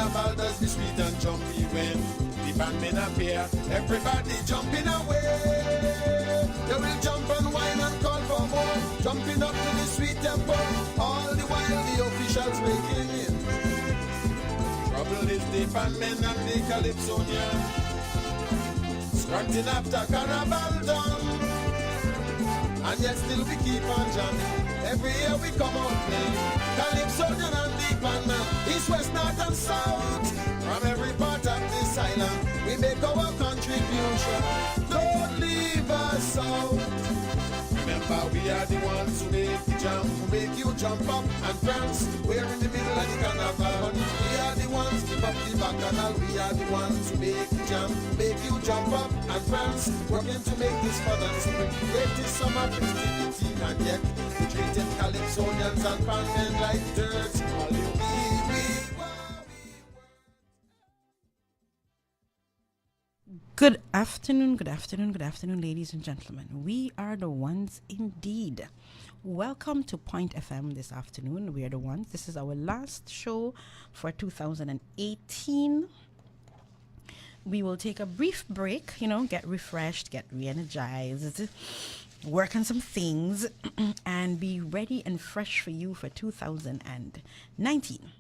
carnival does be sweet and jumpy when the bandmen appear. Everybody jumping away. They will jump and whine and call for more. Jumping up to the sweet tempo. All the while the officials making it. Trouble is the bandmen and the calypsonian. Scranting after carnival done. And yet still we keep on jamming. Every year we come out playing Calypsonian and the bandman, east, west, north and south. From every part of this island we make our contribution. Don't leave us out. Remember we are the ones who make the jump, who make you jump up and dance. We're in the middle of the carnival. We are the ones keep up the bacchanal. We are the ones who make the jump, make you jump up and dance. Working to make this fun and spring. Greatest summer festivity and yet we treated Calypsonians and bandmen like dirt. All you Good afternoon, ladies and gentlemen. We are the ones indeed. Welcome to Point FM this afternoon. We are the ones. This is our last show for 2018. We will take a brief break, get refreshed, get re-energized, work on some things, and be ready and fresh for you for 2019.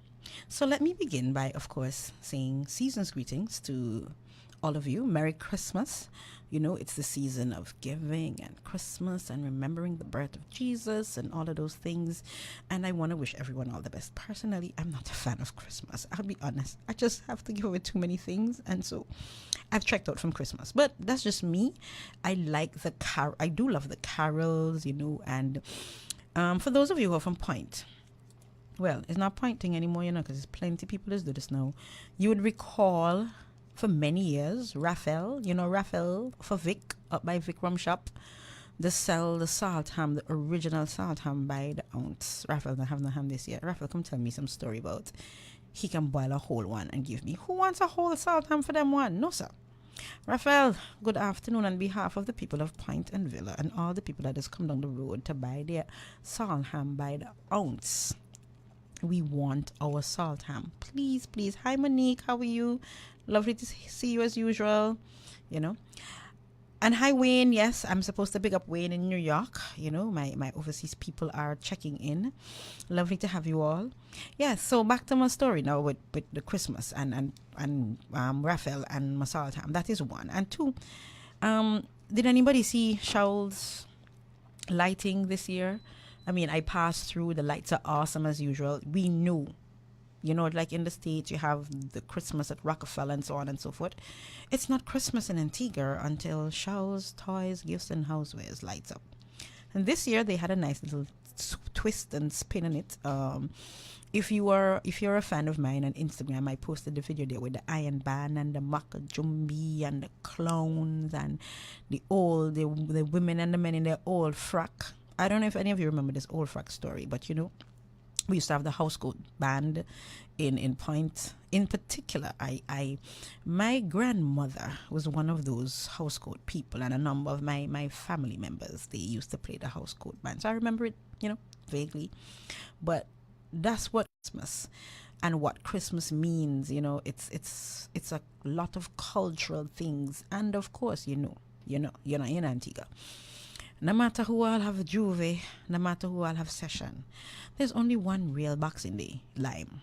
So let me begin by, of course, saying season's greetings to all of you. Merry Christmas. It's the season of giving and Christmas and remembering the birth of Jesus and all of those things. And I want to wish everyone all the best. Personally, I'm not a fan of Christmas. I'll be honest. I just have to give away too many things. And so I've checked out from Christmas. But that's just me. I like I do love the carols, and for those of you who are from Point, well, it's not pointing anymore, because there's plenty of people that do this now. You would recall for many years, Raphael for Vic, up by Vic Rum Shop, they sell the salt ham, the original salt ham by the ounce. Raphael don't have no ham this year. Raphael, come tell me some story about he can boil a whole one and give me. Who wants a whole salt ham for them one? No, sir. Raphael, good afternoon on behalf of the people of Point and Villa and all the people that just come down the road to buy their salt ham by the ounce. We want our salt ham. Please, please. Hi, Monique. How are you? Lovely to see you as usual, And hi, Wayne. Yes, I'm supposed to pick up Wayne in New York. My overseas people are checking in. Lovely to have you all. Yeah, so back to my story now with the Christmas and Raphael and my salt ham. That is one. And two, did anybody see Shaul's lighting this year? I mean, I passed through. The lights are awesome as usual. We knew. Like in the States, you have the Christmas at Rockefeller and so on and so forth. It's not Christmas in Antigua until Shaul's Toys, Gifts, and Housewares lights up. And this year, they had a nice little twist and spin on it. If you're a fan of mine on Instagram, I posted the video there with the Iron Band and the Makajumbi and the clowns and the women and the men in their old frock. I don't know if any of you remember this old frock story, but we used to have the housecoat band in Point. In particular, my grandmother was one of those housecoat people, and a number of my family members, they used to play the housecoat band. So I remember it, vaguely. But that's what Christmas and what Christmas means, it's a lot of cultural things. And of course, you're not in Antigua. No matter who I'll have Juve, no matter who I'll have Session, there's only one real Boxing Day, Lime.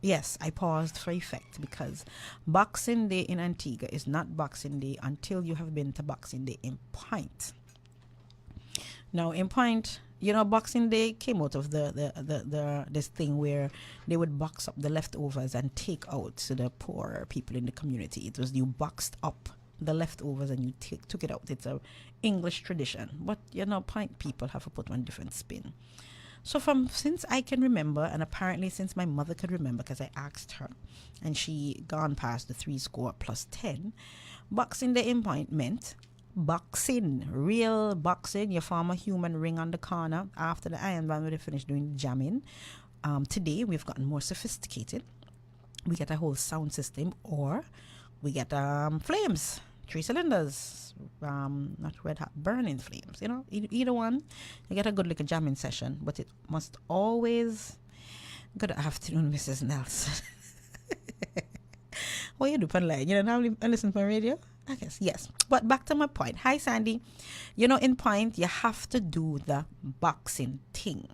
Yes, I paused for effect because Boxing Day in Antigua is not Boxing Day until you have been to Boxing Day in Point. Now, in Point, Boxing Day came out of this thing where they would box up the leftovers and take out to the poorer people in the community. It was you boxed up the leftovers and you took it out. It's a English tradition, but Point people have to put one different spin. So since I can remember, and apparently since my mother could remember, because I asked her, and she gone past the 3+10, Boxing Day in Point meant boxing, real boxing. You form a human ring on the corner after the Iron Band when they finish doing jamming. Today we've gotten more sophisticated. We get a whole sound system, or we get flames. 3 cylinders, not red hot, burning flames, either one. You get a good jamming session, but it must always Good afternoon, Mrs. Nelson. What you do on line? You don't have I listen to radio? I guess, yes. But back to my point. Hi, Sandy. In point, you have to do the boxing thing.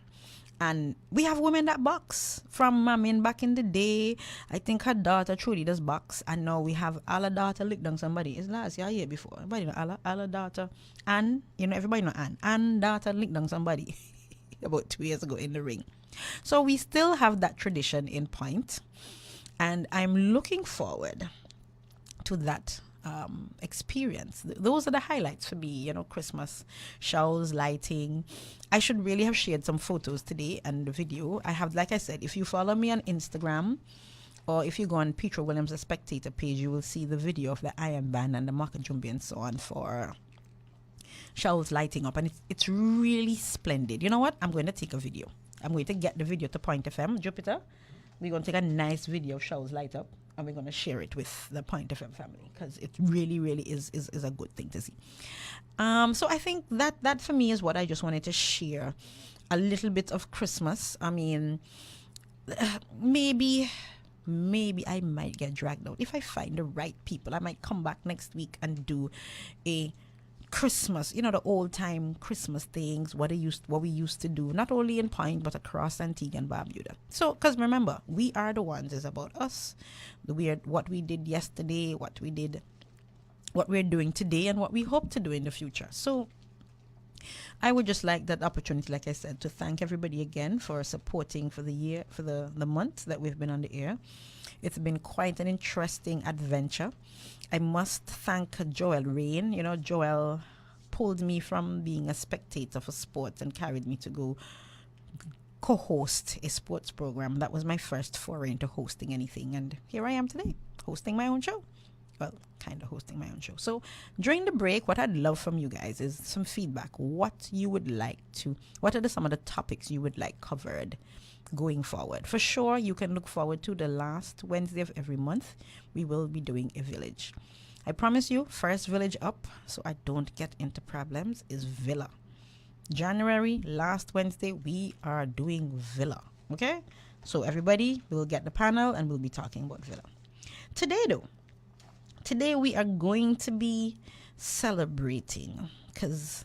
And we have women that box. From, back in the day, I think her daughter truly does box. And now we have Alla daughter lick down somebody. It's last year before. Everybody know Alla daughter. And, everybody know Ann. Ann daughter lick down somebody about 2 years ago in the ring. So we still have that tradition in point. And I'm looking forward to that experience. Those are the highlights for me, Christmas, showers, lighting. I should really have shared some photos today and the video. I have, like I said, if you follow me on Instagram or if you go on Petra Williams, the spectator page, you will see the video of the Iron Band and the Market Jumbi and so on for showers lighting up. And it's really splendid. You know what? I'm going to take a video. I'm going to get the video to Point FM. Jupiter, we're going to take a nice video of showers light up and we're going to share it with the Point FM family because it really, really is a good thing to see. So I think that for me is what I just wanted to share. A little bit of Christmas. I mean, maybe I might get dragged out. If I find the right people, I might come back next week and do a Christmas, the old time Christmas things, what we used to do, not only in Point but across Antigua and Barbuda. So, because remember, we are the ones. It's about us, what we did yesterday, what we're doing today, and what we hope to do in the future. So, I would just like that opportunity, like I said, to thank everybody again for supporting for the year, for the month that we've been on the air. It's been quite an interesting adventure. I must thank Joel Rain. Joel pulled me from being a spectator for sports and carried me to go co-host a sports program. That was my first foray into hosting anything. And here I am today, hosting my own show. Well, kind of hosting my own show. So during the break, what I'd love from you guys is some feedback. What are some of the topics you would like covered going forward? For sure, you can look forward to the last Wednesday of every month. We will be doing a village. I promise you, first village up, so I don't get into problems, is Villa. January, last Wednesday, we are doing Villa. Okay? So everybody will get the panel and we'll be talking about Villa. Today we are going to be celebrating because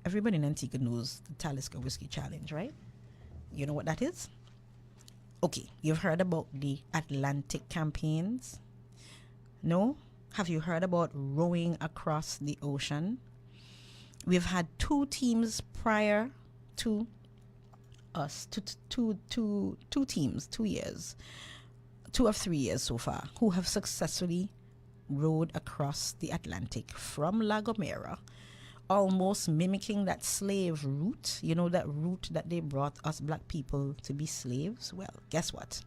everybody in Antigua knows the Talisker Whiskey Challenge, right? You know what that is? Okay, you've heard about the Atlantic campaigns? No? Have you heard about rowing across the ocean? We've had two teams prior to us, two teams, 2 years, 2 of 3 years so far, who have successfully rowed across the Atlantic from La Gomera, almost mimicking that slave route, that route that they brought us black people to be slaves. Well, guess what?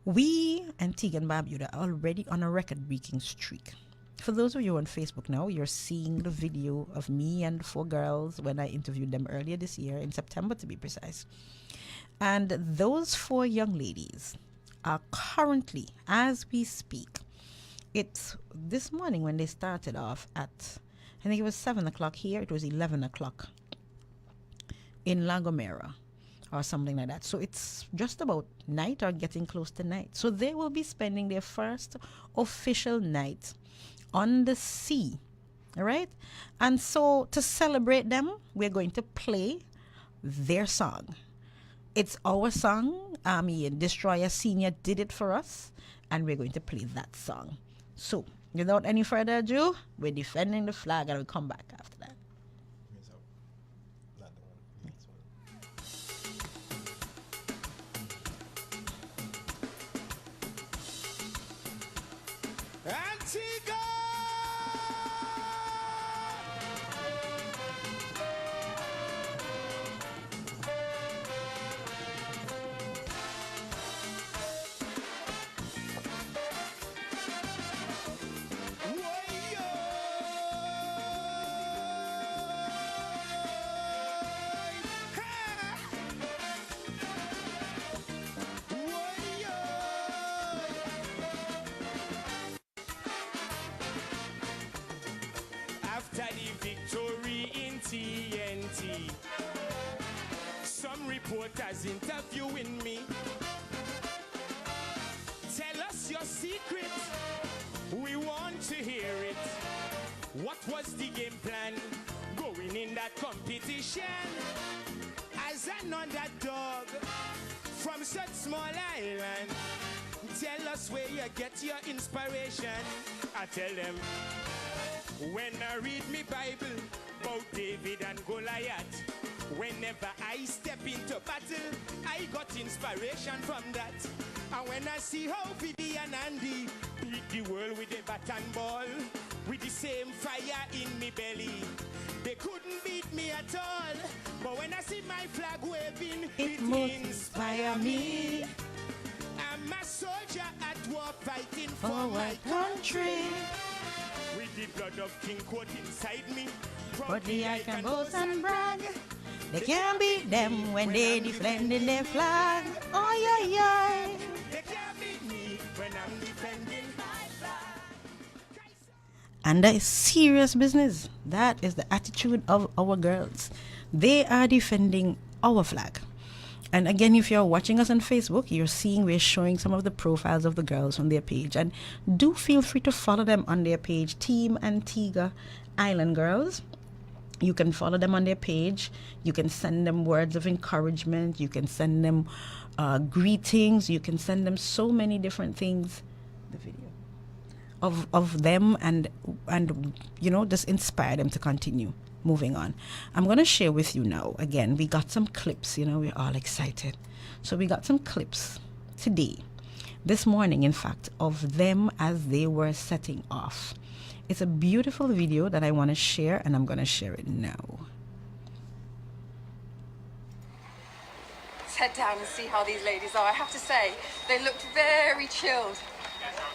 We, Antigua and Barbuda, are already on a record-breaking streak. For those of you on Facebook now, you're seeing the video of me and 4 girls when I interviewed them earlier this year, in September to be precise. And those 4 young ladies are currently, as we speak, it's this morning when they started off at, I think it was 7 o'clock here, it was 11 o'clock in La Gomera or something like that. So it's just about night or getting close to night. So they will be spending their first official night on the sea. All right? And so to celebrate them, we're going to play their song. It's our song. Destroyer Senior did it for us, and we're going to play that song. So, without any further ado, we're defending the flag, and we'll come back after that. Antigua! reporters interviewing me. Tell us your secret, we want to hear it. What was the game plan going in that competition? As an underdog from such small island, tell us where you get your inspiration. I tell them, when I read me Bible about David and Goliath, whenever I step into battle, I got inspiration from that. And when I see how Vivi and Andy beat the world with a bat and ball, with the same fire in me belly, they couldn't beat me at all. But when I see my flag waving, it inspire me. I'm a soldier at war fighting for my country. With the blood of King Court inside me, proudly I can boast and brag. They can't beat them when they defending their flag. Oh yeah, yeah. They can't beat me when I'm defending my flag. And that is serious business. That is the attitude of our girls. They are defending our flag. And again, if you're watching us on Facebook, you're seeing we're showing some of the profiles of the girls on their page. And do feel free to follow them on their page, Team Antigua Island Girls. You can follow them on their page. You can send them words of encouragement. You can send them greetings. You can send them so many different things. The video of them and you know, just inspire them to continue moving on. I'm going to share with you now. Again, we got some clips. You know, we're all excited. So we got some clips today, this morning, in fact, of them as they were setting off. It's a beautiful video that I want to share, and I'm going to share it now. Let's head down and see how these ladies are. I have to say, they looked very chilled.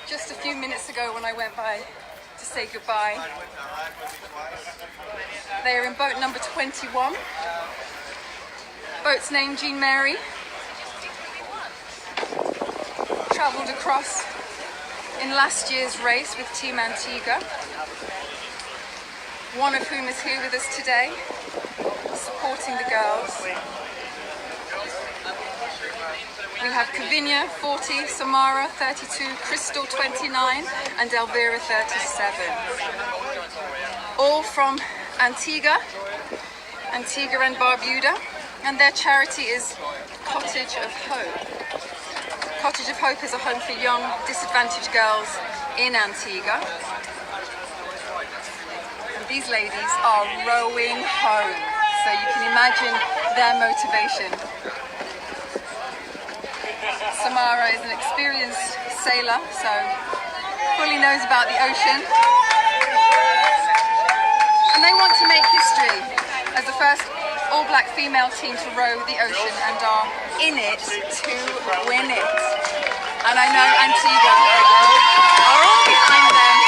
Just a few minutes ago when I went by to say goodbye. They are in boat number 21. Boat's name Jean Mary. Travelled across in last year's race with Team Antigua, one of whom is here with us today, supporting the girls. We have Kavinia 40, Samara 32, Crystal 29, and Elvira 37. All from Antigua and Barbuda, and their charity is Cottage of Hope. Cottage of Hope is a home for young, disadvantaged girls in Antigua. And these ladies are rowing home, so you can imagine their motivation. Samara is an experienced sailor, so fully knows about the ocean. And they want to make history as the first all-black female team to row the ocean and are in it to win it. And I know Antigua are all behind them.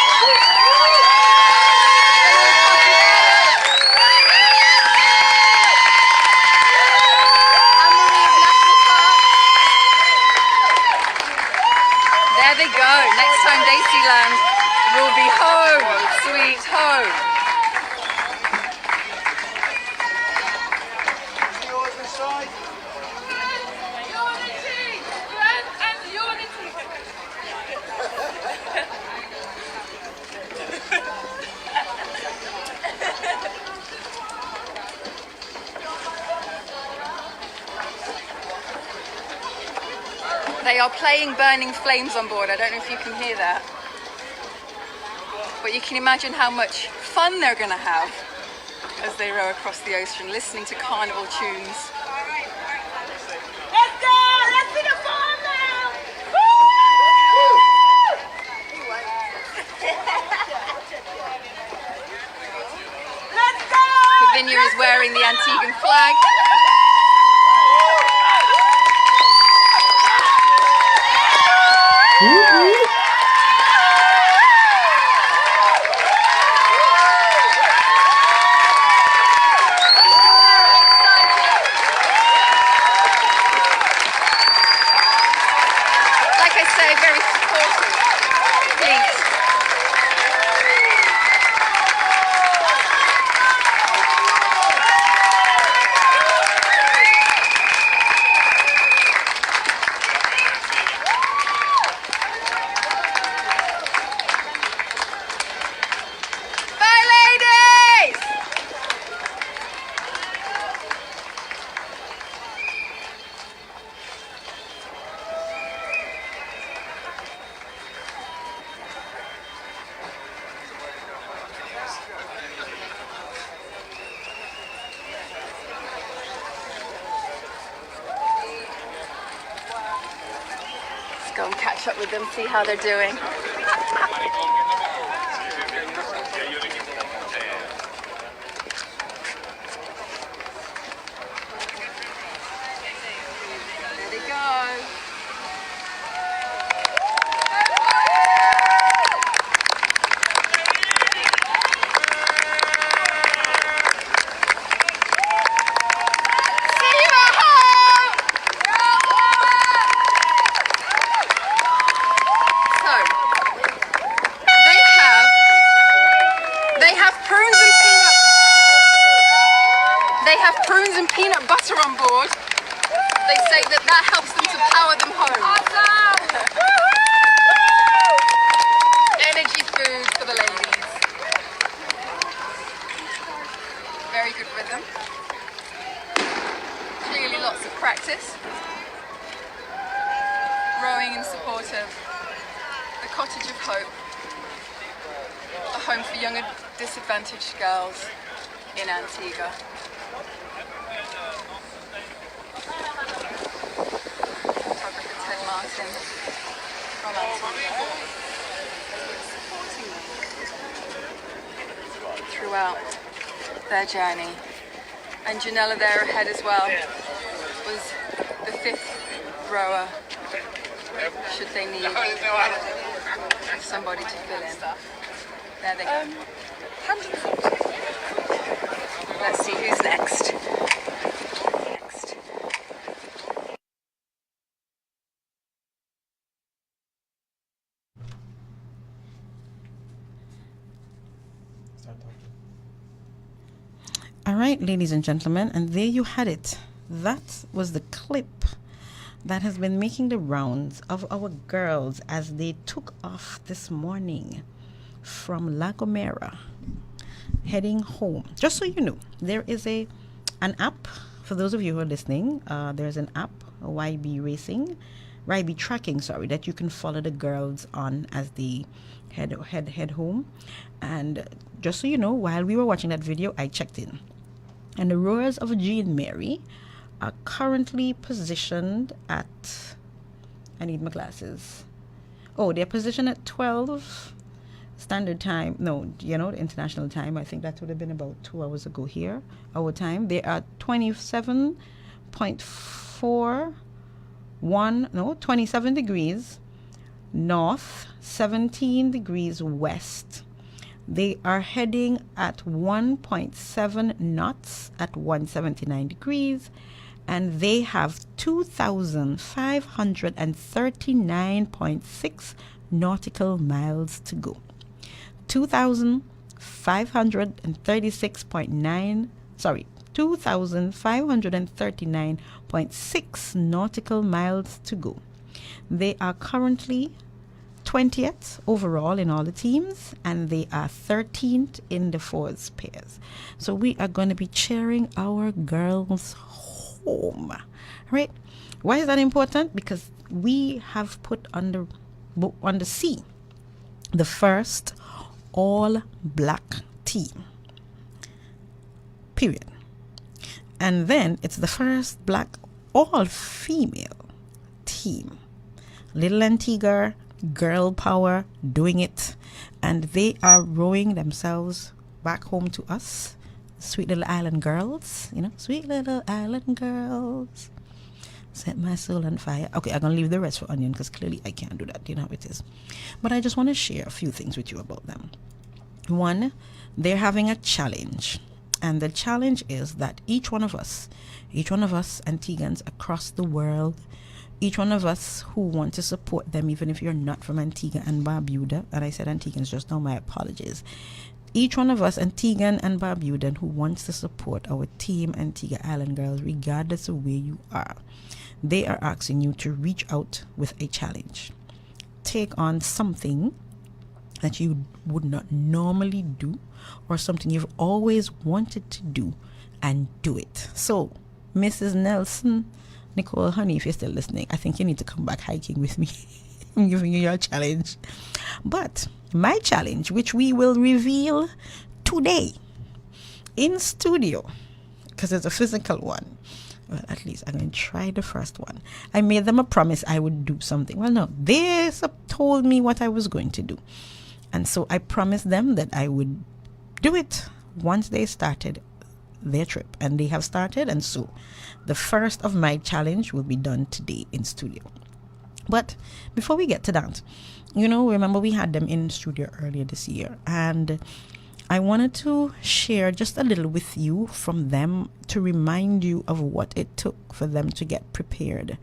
There they go. Next time they see land, we'll be home, sweet home. They are playing Burning Flames on board. I don't know if you can hear that. But you can imagine how much fun they're going to have as they row across the ocean, listening to carnival tunes. Let's go! Let's see the fun now! Woo! Let's go! Kavinia is wearing the Antiguan flag. go and catch up with them, see how they're doing. There they go. Prunes and peanut butter on board. They say that helps them to power them home. Awesome! Energy food for the ladies. Very good rhythm. Clearly lots of practice. Rowing in support of the Cottage of Hope, a home for young and disadvantaged girls in Antigua. From Antigua, supporting them throughout their journey. And Janella there ahead as well was the 5th rower, should they need somebody to fill in. There they go. 140. Let's see who's next. All right, ladies and gentlemen, and there you had it. That was the clip that has been making the rounds of our girls as they took off this morning from La Gomera, heading home. Just so you know, there is an app, for those of you who are listening, there's an app, YB Tracking, that you can follow the girls on as they head home. And just so you know, while we were watching that video, I checked in. And the rowers of Jean Mary are currently positioned at, I need my glasses. Oh, they're positioned at 12 standard time. No, the international time. I think that would have been about 2 hours ago here, our time. They are 27 degrees north, 17 degrees west. They are heading at 1.7 knots at 179 degrees, and they have 2,539.6 nautical miles to go. 2,539.6 nautical miles to go. They are currently 20th overall in all the teams, and they are 13th in the fours pairs. So we are going to be cheering our girls home, right? Why is that important? Because we have put on the sea the first all black team, period. And then it's the first black all female team. Little Antigua girl power doing it, and they are rowing themselves back home to us, sweet little island girls, sweet little island girls, set my soul on fire. Okay, I'm gonna leave the rest for Onion because clearly I can't do that. You know how it is. But I just want to share a few things with you about them. One, they're having a challenge, and the challenge is that each one of us Antiguans across the world, each one of us who want to support them, even if you're not from Antigua and Barbuda, and I said Antiguans just now, my apologies. Each one of us, Antiguan and Barbudan, who wants to support our team Antigua Island Girls, regardless of where you are, they are asking you to reach out with a challenge. Take on something that you would not normally do, or something you've always wanted to do, and do it. So, Mrs. Nelson, Nicole, honey, if you're still listening, I think you need to come back hiking with me. I'm giving you your challenge. But my challenge, which we will reveal today in studio, because it's a physical one, Well, at least I'm going to try the first one. I made them a promise I would do something. Well, no, they told me what I was going to do. And so I promised them that I would do it once they started their trip. And they have started. And so the first of my challenge will be done today in studio. But before we get to that, remember we had them in studio earlier this year. And I wanted to share just a little with you from them to remind you of what it took for them to get prepared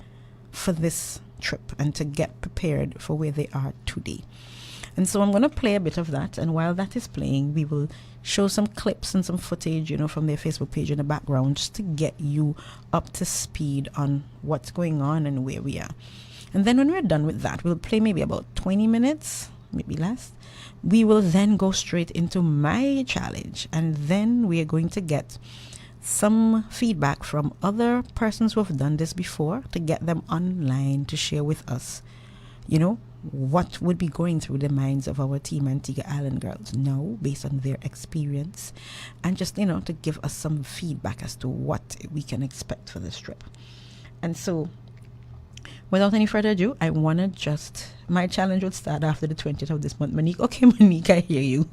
for this trip and to get prepared for where they are today. And so I'm going to play a bit of that. And while that is playing, we will show some clips and some footage, from their Facebook page in the background just to get you up to speed on what's going on and where we are. And then when we're done with that, we'll play maybe about 20 minutes, maybe less. We will then go straight into my challenge. And then we are going to get some feedback from other persons who have done this before to get them online to share with us, what would be going through the minds of our Team Antigua Island girls now based on their experience, and just, to give us some feedback as to what we can expect for this trip. And so without any further ado, I want to my challenge would start after the 20th of this month. Monique, okay, Monique, I hear you.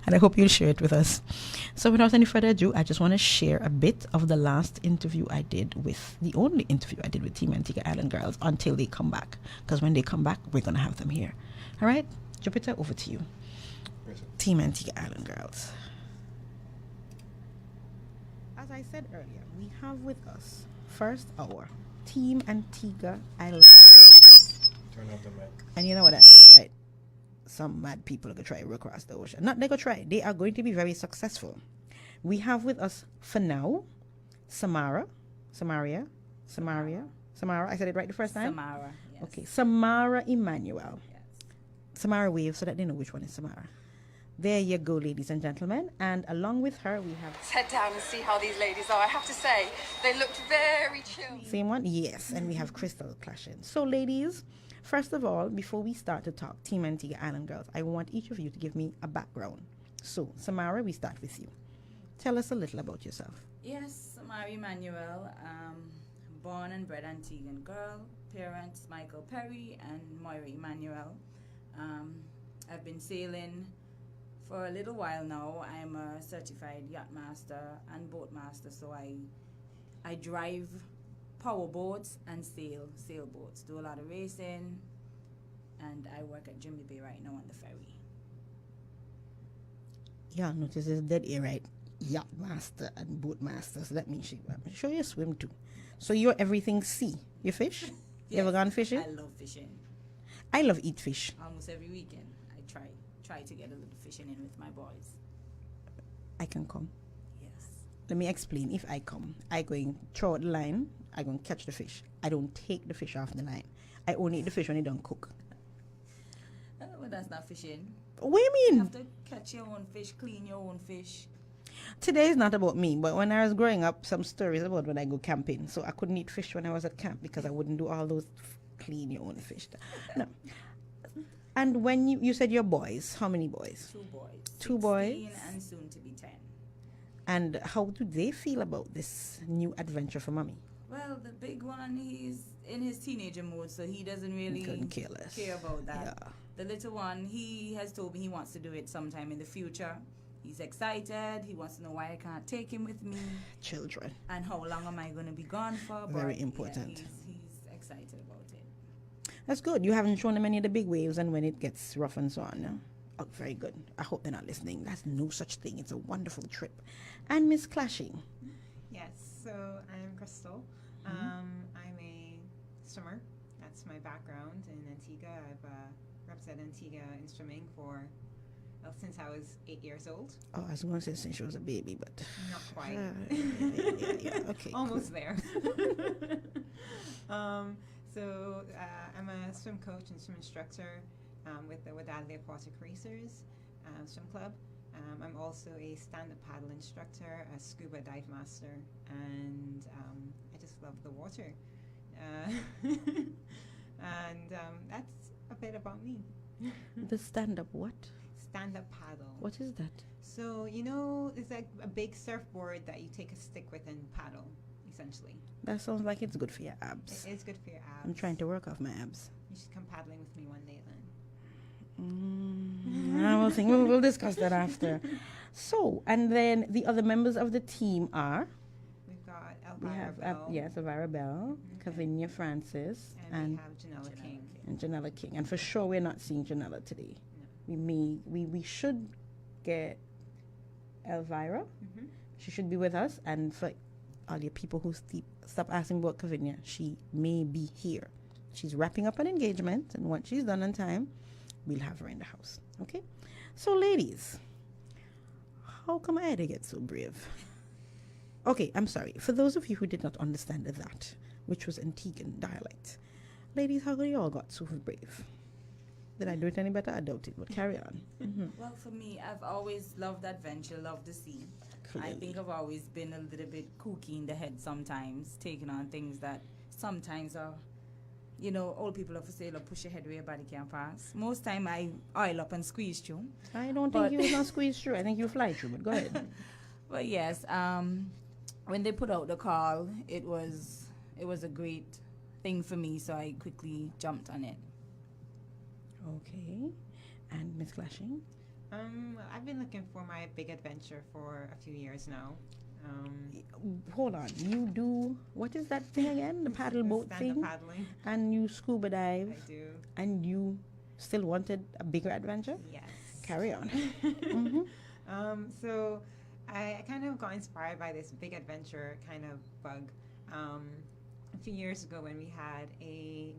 And I hope you'll share it with us. So without any further ado, I just want to share a bit of the last interview I did the only interview I did with Team Antigua Island girls until they come back. Because when they come back, we're going to have them here. All right, Jupiter, over to you. Yes, Team Antigua Island girls. As I said earlier, we have with us first our Team Antigua Island. turn off the mic. And you know what that means, right? Some mad people are going to try to row across the ocean. Not they going to try. They are going to be very successful. We have with us for now, Samaria. I said it right the first time? Samara, yes. Okay, Samara Emmanuel. Yes. Samara wave so that they know which one is Samara. There you go, ladies and gentlemen. And along with her, we have... Let's head down and see how these ladies are. I have to say, they looked very chill. Same one? Yes. And we have Crystal clashing. So, ladies, first of all, before we start to talk Team Antigua Island girls, I want each of you to give me a background. So, Samara, we start with you. Tell us a little about yourself. Yes, Samara Emmanuel, born and bred Antiguan girl, parents Michael Perry and Moira Emmanuel. I've been sailing for a little while now. I'm a certified yacht master and boat master, so I drive power boats and sailboats, do a lot of racing, and I work at Jimmy Bay right now on the ferry. Yeah, notice it's dead air, right? Yacht master and boat master. So that means show you swim too. So you're everything sea. You fish? Yes, You ever gone fishing? I love fishing. I love eat fish. Almost every weekend I try to get a little fishing in with my boys. I can come. Yes. Let me explain. If I come, I going throw out the line. I going catch the fish. I don't take the fish off the line. I only eat the fish when it don't cook. Well, that's not fishing. What do you You mean? have to catch your own fish, clean your own fish. Today is not about me, but when I was growing up, some stories about when I go camping. So I couldn't eat fish when I was at camp because I wouldn't do all those clean your own fish. No. And when you said your boys, how many boys? 2 boys. 2 boys? 16 and soon to be 10. And how do they feel about this new adventure for mommy? Well, the big one, he's in his teenager mode, so he doesn't really Couldn't care less. care about that. Yeah. The little one, he has told me he wants to do it sometime in the future. He's excited. He wants to know why I can't take him with me Children. and how long am I going to be gone for. Very But, important. Yeah, he's excited about it. That's good. You haven't shown them any of the big waves and when it gets rough and so on. No? Oh, very good. I hope they're not listening. That's no such thing. It's a wonderful trip. And Miss Clashing. Yes, so I'm Crystal. I'm a swimmer. That's my background in Antigua. I've represented Antigua in swimming since I was 8 years old. Oh, I was going to say since she was a baby, but... Not quite. yeah. Okay. Almost there. So I'm a swim coach and swim instructor with Adelaide Aquatic Racers Swim Club. I'm also a stand-up paddle instructor, a scuba dive master, and I just love the water. And that's a bit about me. The stand-up what? Stand-up paddle. What is that? So, it's like a big surfboard that you take a stick with and paddle. You essentially. That sounds like it's good for your abs. It is good for your abs. I'm trying to work off my abs. You should come paddling with me one day then. I will think we'll discuss that after. So, and then the other members of the team are We've got we Elvira have Bell. yes, Elvira Bell, Cavinia Francis, And we and have Janella King. Janella King. And for sure, we're not seeing Janella today. We should get Elvira. Mm-hmm. She should be with us. And for all your people who stop asking about Cavinia, she may be here. She's wrapping up an engagement, and once she's done on time, we'll have her in the house. Okay? So, ladies, how come I had to get so brave? Okay, I'm sorry. For those of you who did not understand that, which was Antiguan dialect, ladies, how come you all got so brave? Did I do it any better? I doubt it, but carry on. Well, for me, I've always loved adventure, loved the sea. I Clearly. think I've always been a little bit kooky in the head sometimes, taking on things that sometimes are, you know, old people have to say, look, push your head where your body can pass. Most time I oil up and squeeze through. I don't But- think you was not squeeze through. I think you fly through, but go ahead. But yes, when they put out the call, it was a great thing for me, so I quickly jumped on it. Okay. And Miss Clashing? I've been looking for my big adventure for a few years now. Hold on. You do, what is that thing again? The paddle boat stand-up thing? paddling. And you scuba dive. I do. And you still wanted a bigger adventure? Yes. Carry on. Mm-hmm. So I kind of got inspired by this big adventure kind of bug. A few years ago when we had a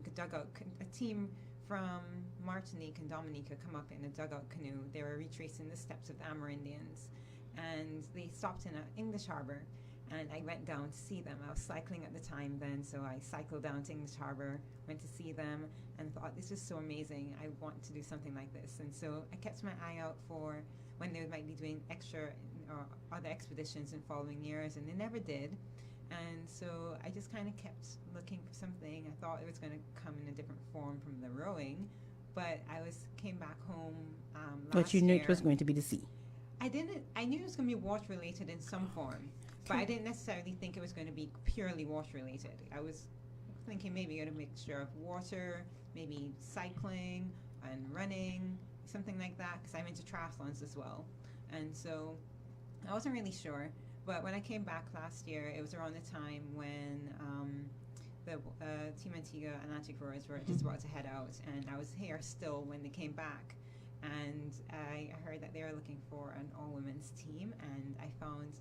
team from Martinique and Dominica come up in a dugout canoe. They were retracing the steps of the Amerindians, and they stopped in an English harbor, and I went down to see them. I was cycling at the time then, so I cycled down to English harbor, went to see them, and thought, this is so amazing. I want to do something like this. And so I kept my eye out for when they might be doing extra or other expeditions in following years, and they never did. And so I just kind of kept looking for something. I thought it was going to come in a different form from the rowing, but came back home last But you knew year. it was going to be the sea. I knew it was going to be water related in some form, but I didn't necessarily think it was going to be purely water related. I was thinking maybe a mixture of water, maybe cycling and running, something like that, because I'm into triathlons as well. And so I wasn't really sure. But when I came back last year, it was around the time when the Team Antigua Atlantic rowers were just about to head out, and I was here still when they came back. And I heard that they were looking for an all-women's team, and I found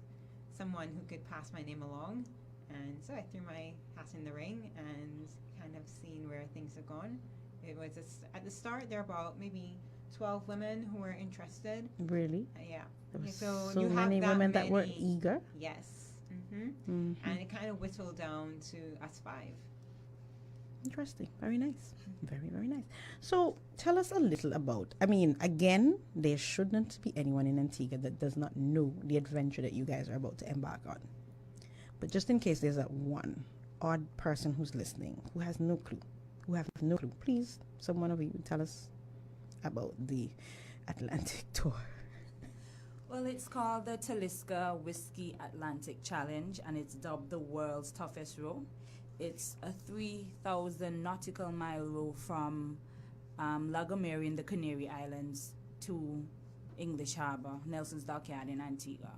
someone who could pass my name along. And so I threw my hat in the ring and kind of seen where things have gone. It was at the start, there were about maybe 12 women who were interested. Really? Yeah. There were So so you have many that women that were many- eager. Yes. Mhm. And it kind of whittled down to us 5. Interesting. Very nice. Very, very nice. So tell us a little about, I mean, again, there shouldn't be anyone in Antigua that does not know the adventure that you guys are about to embark on. But just in case there's that one odd person who's listening who has no clue, please, someone of you tell us about the Atlantic tour. Well, it's called the Talisker Whiskey Atlantic Challenge, and it's dubbed the world's toughest row. It's a 3,000 nautical mile row from La Gomera in the Canary Islands to English Harbor, Nelson's Dockyard in Antigua.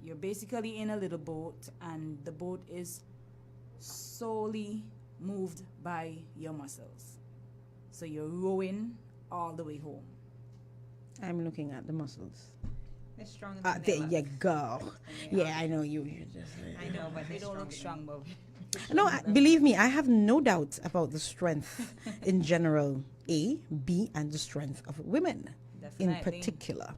You're basically in a little boat, and the boat is solely moved by your muscles. So you're rowing all the way home. I'm looking at the muscles. They're stronger Ah, than there they you look. go. And they Yeah, are. I know you. You're just, I know, but They don't look strong, but No, believe me, I have no doubt about the strength in general, A, B, and the strength of women in Definitely. particular.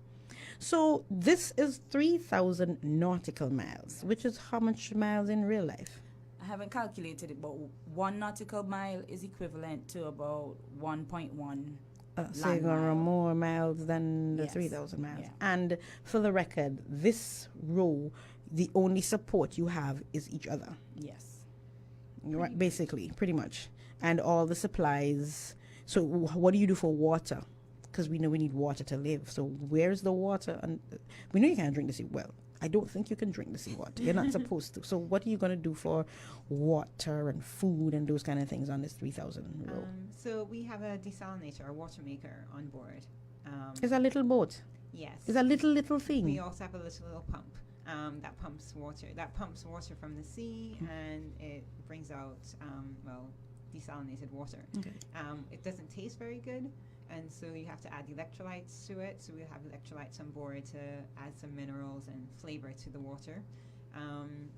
So this is 3,000 nautical miles, which is how much miles in real life? I haven't calculated it, but 1 nautical mile is equivalent to about 1.1. So you're going to run mile. more miles than the Yes. 3,000 miles. Yeah. And for the record, this row, the only support you have is each other. Yes. Right, basically, pretty much. And all the supplies. So what do you do for water? Because we know we need water to live. So where's the water? And we know you can't drink the sea. Well, I don't think you can drink the seawater. You're not supposed to. So what are you going to do for water and food and those kind of things on this 3,000 row? So we have a desalinator, a water maker on board. It's a little boat. Yes. It's a little thing. We also have a little pump that pumps water. That pumps water from the sea, and it brings out desalinated water. Okay. It doesn't taste very good, and so you have to add electrolytes to it. So we have electrolytes on board to add some minerals and flavor to the water.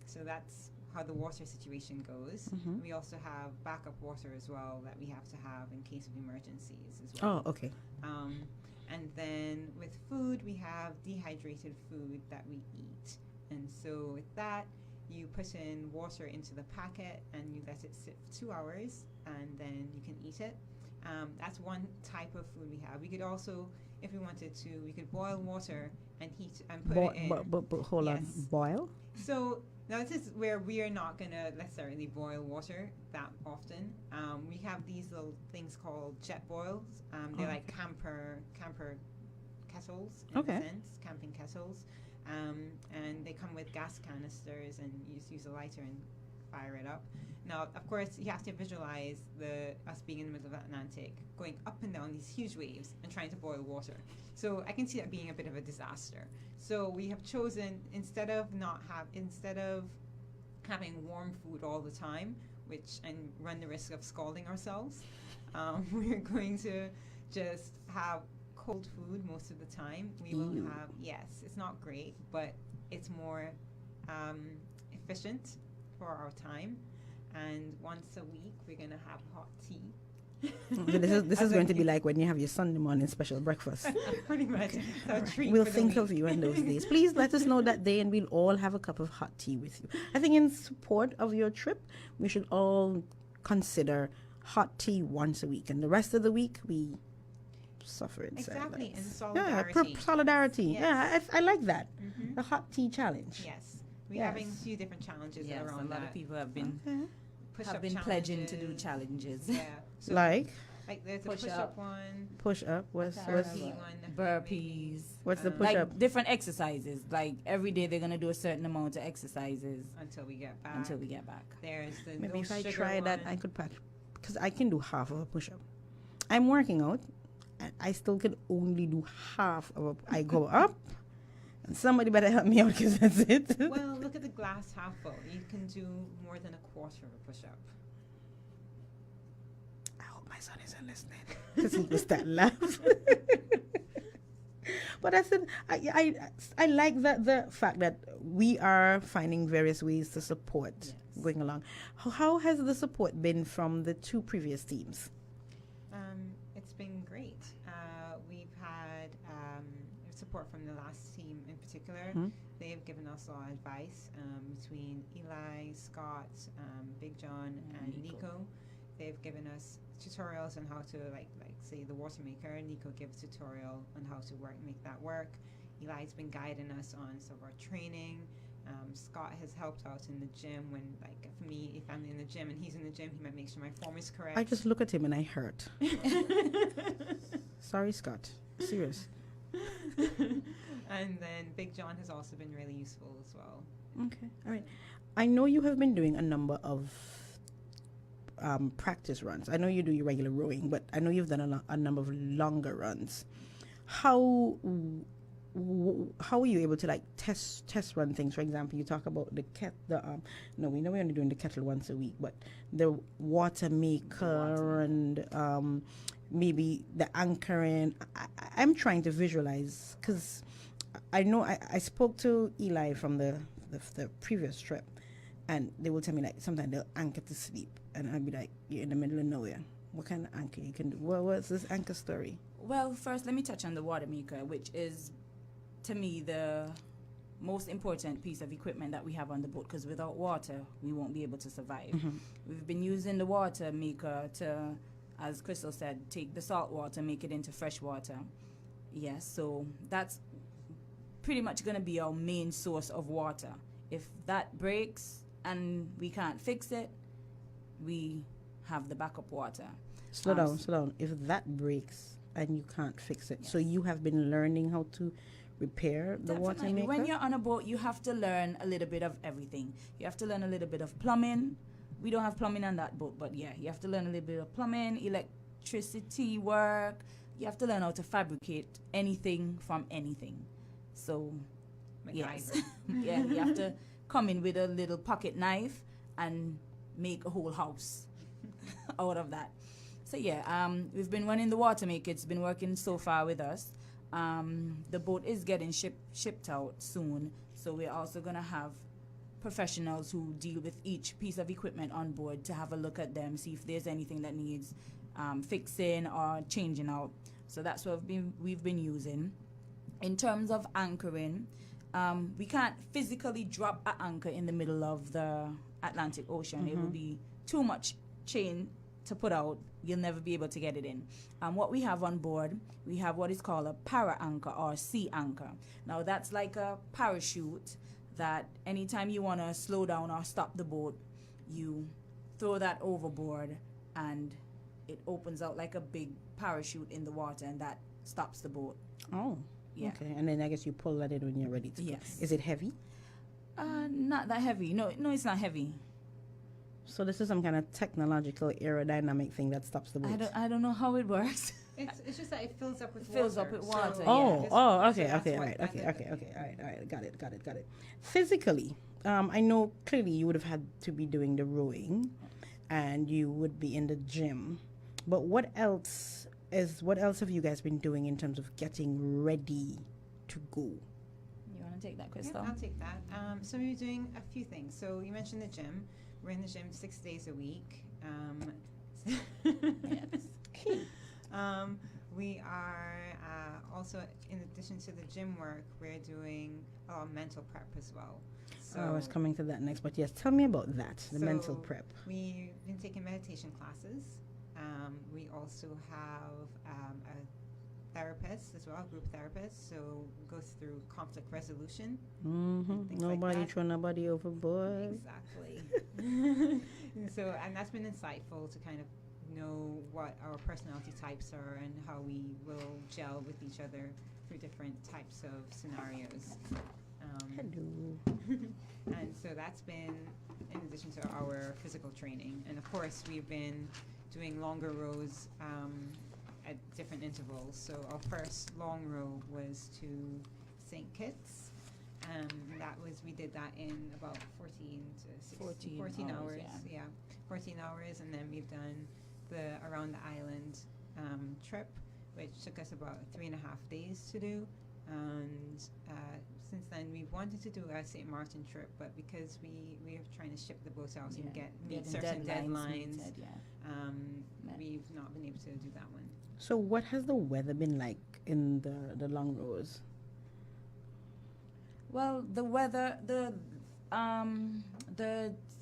So that's how the water situation goes. We also have backup water as well that we have to have in case of emergencies as well. Oh, okay. And then with food, we have dehydrated food that we eat. And so with that, you put in water into the packet and you let it sit for 2 hours, and then you can eat it. That's one type of food we have. We could also, if we wanted to, we could boil water and heat and put it in. But hold on, boil? So now this is where we are not going to necessarily boil water that often. We have these little things called jet boils. They're like camper kettles in a sense, camping kettles. And they come with gas canisters, and you just use a lighter and fire it up. Now, of course, you have to visualize us being in the middle of the Atlantic, going up and down these huge waves and trying to boil water. So I can see that being a bit of a disaster. So we have chosen, instead of having warm food all the time, and run the risk of scalding ourselves, we're going to just have cold food most of the time. We will have, yes, it's not great, but it's more efficient for our time. And once a week, we're going to have hot tea. This is going to be like when you have your Sunday morning special breakfast. Pretty much. We'll think of you in those days. Please let us know that day, and we'll all have a cup of hot tea with you. I think in support of your trip, we should all consider hot tea once a week, and the rest of the week we suffer in exactly, silence. in solidarity. Yeah, solidarity. Yes. Yeah, I like that. The hot tea challenge. Yes. We're having a few different challenges around that. A lot of people have been Push-up pledging to do challenges. Yeah. So like there's a push-up one. Push-up. What's Burpee one. Burpees. What's the push-up? Like different exercises. Like every day they're gonna do a certain amount of exercises until we get back. There's the maybe no if I sugar try that, one. I could practice, because I can do half of a push-up. I'm working out, and I still can only do half of a. I go up, and somebody better help me out, because that's it. Well, look at the glass half full. You can do more than a quarter of a push-up. I hope my son isn't listening, because he will start laughing. But I said, I like the fact that we are finding various ways to support going along. How has the support been from the two previous teams? It's been great. We've had support from the last team in particular. They've given us all advice between Eli, Scott, Big John, and Nico. They've given us tutorials on how to like say the water maker. Nico gives tutorial on how to make that work. Eli's been guiding us on some of our training. Scott has helped out in the gym when, like, for me, if I'm in the gym and he's in the gym, he might make sure my form is correct. I just look at him and I hurt. Sorry, Scott. Serious. And then Big John has also been really useful as well. Okay, all right. I know you have been doing a number of practice runs. I know you do your regular rowing, but I know you've done a number of longer runs. How are you able to like test run things? For example, you talk about we know we're only doing the kettle once a week, but the water maker and maybe the anchoring. I'm trying to visualize, because I know I spoke to Eli from the previous trip, and they will tell me like sometimes they'll anchor to sleep, and I'll be like, you're in the middle of nowhere. What kind of anchor you can do? What's this anchor story? Well, first let me touch on the water maker, which is, to me, the most important piece of equipment that we have on the boat, because without water, we won't be able to survive. We've been using the water maker to, as Crystal said, take the salt water, make it into fresh water. Yes, so that's pretty much going to be our main source of water. If that breaks and we can't fix it, we have the backup water. Slow down. If that breaks and you can't fix it, so you have been learning how to repair the water Definitely. maker? When you're on a boat, you have to learn a little bit of everything. You have to learn a little bit of plumbing. We don't have plumbing on that boat, but yeah, you have to learn a little bit of plumbing, electricity work. You have to learn how to fabricate anything from anything. So, yes. Yeah, you have to come in with a little pocket knife and make a whole house out of that. So yeah, we've been running the water maker. It's been working so far with us. The boat is getting shipped out soon, so we're also gonna have professionals who deal with each piece of equipment on board to have a look at them, see if there's anything that needs fixing or changing out. So that's what we've been using. In terms of anchoring, we can't physically drop an anchor in the middle of the Atlantic Ocean. It will be too much chain to put out. You'll never be able to get it in. What we have on board, we have what is called a para anchor or sea anchor. Now that's like a parachute that anytime you want to slow down or stop the boat, you throw that overboard and it opens out like a big parachute in the water, and that stops the boat. Oh, Yeah. okay. And then I guess you pull that in when you're ready to go. Yes. Is it heavy? Not that heavy. No, it's not heavy. So this is some kind of technological aerodynamic thing that stops the boat. I don't know how it works. It's just that it fills up with water. Fills up with water, So Oh, this- oh, so okay, that's okay, what right, kind okay, of- okay, okay, all right, got it. Physically, I know clearly you would have had to be doing the rowing, and you would be in the gym, but what else have you guys been doing in terms of getting ready to go? You want to take that, Yeah, Crystal? I'll take that. So we're doing a few things. So you mentioned the gym. We're in the gym 6 days a week. Yes. We are also, in addition to the gym work, we're doing mental prep as well. So I was coming to that next, but yes, tell me about that, the mental So prep. we've been taking meditation classes. We also have a therapist as well, a group therapist. So we go through conflict resolution. things like Nobody that. throw nobody overboard. Exactly. So, and that's been insightful to kind of know what our personality types are and how we will gel with each other through different types of scenarios. Hello. And so that's been in addition to our physical training. And of course, we've been doing longer rows at different intervals. So our first long row was to St. Kitts. We did that in about 14 to 16, 14 hours. Yeah, 14 hours. And then we've done the around the island trip, which took us about 3.5 days to do. And since then, we wanted to do a St. Martin trip, but because we are trying to ship the boat out and meet certain deadlines, we've not been able to do that one. So what has the weather been like in the long rows? Well, the weather, the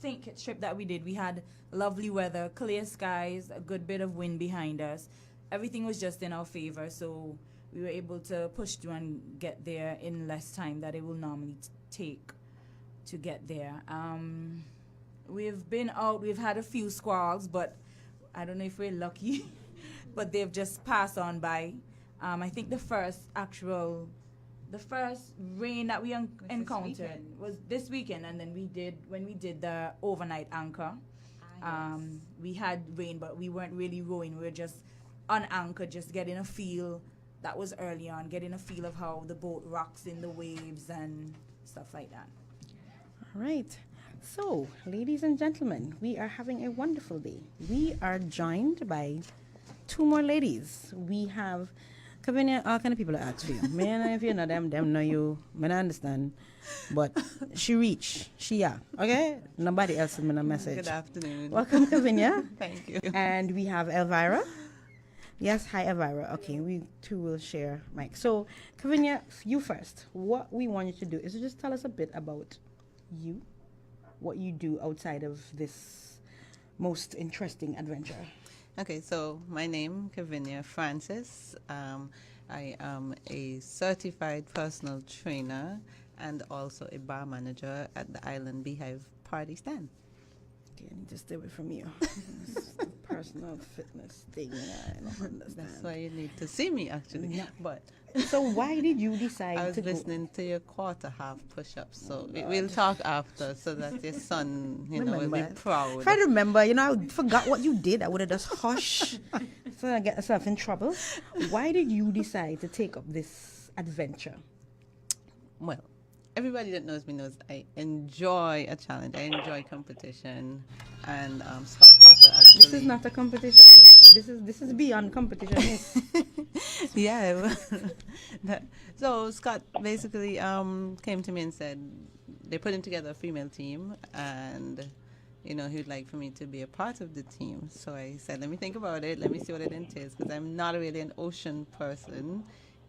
St. Kitts trip that we did, we had lovely weather, clear skies, a good bit of wind behind us. Everything was just in our favor, so we were able to push through and get there in less time that it will normally take to get there. We've been out, we've had a few squalls, but I don't know if we're lucky, but they've just passed on by. I think the first rain that we encountered was this weekend, and then when we did the overnight anchor, we had rain, but we weren't really rowing. We were just on anchor, just getting a feel. That was early on, getting a feel of how the boat rocks in the waves and stuff like that. All right. So, ladies and gentlemen, we are having a wonderful day. We are joined by two more ladies. We have Kavinia, all kind of people are asked for you. Me and if you know them know you. Me not understand. But she, okay? Nobody else send me a message. Good afternoon. Welcome, Kavinia. Thank you. And we have Elvira. Yes, hi, Elvira. Okay, we two will share mic. So, Kavinia, you first. What we want you to do is to just tell us a bit about you, what you do outside of this most interesting adventure. Okay, so my name, Kavinia Francis. I am a certified personal trainer and also a bar manager at the Island Beehive Party Stand. Okay, I need to stay away from you. personal fitness thing. I don't understand. That's why you need to see me, actually. Yeah. But So why did you decide I was to go? listening to your quarter half push-ups, so we'll talk after so that your son, will be proud. If I remember, I forgot what you did. I would have just hush so I get myself in trouble. Why did you decide to take up this adventure? Well, everybody that knows me knows I enjoy a challenge. I enjoy competition, and Scott Potter actually. This is not a competition. This is beyond competition. Yes. Yeah. So Scott basically came to me and said they're putting together a female team, and he would like for me to be a part of the team. So I said, let me think about it. Let me see what it entails, because I'm not really an ocean person.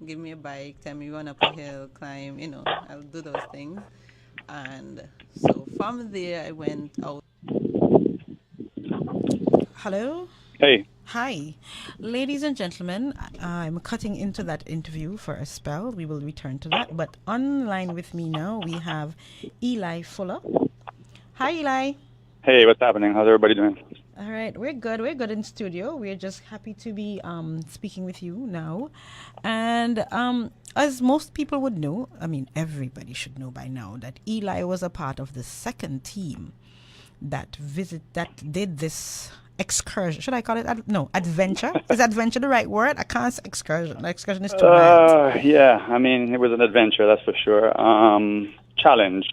Give me a bike, tell me run up a hill, climb, I'll do those things. And so from there I went out. Hello? Hey. Hi. Ladies and gentlemen, I'm cutting into that interview for a spell. We will return to that. But online with me now, we have Eli Fuller. Hi, Eli. Hey, what's happening? How's everybody doing? All right, we're good. We're good in studio. We're just happy to be speaking with you now. And as most people would know, everybody should know by now that Eli was a part of the second team that did this excursion. Should I call it? Adventure. Is adventure the right word? I can't say excursion. Excursion is too bad. Yeah, it was an adventure, that's for sure. Challenge.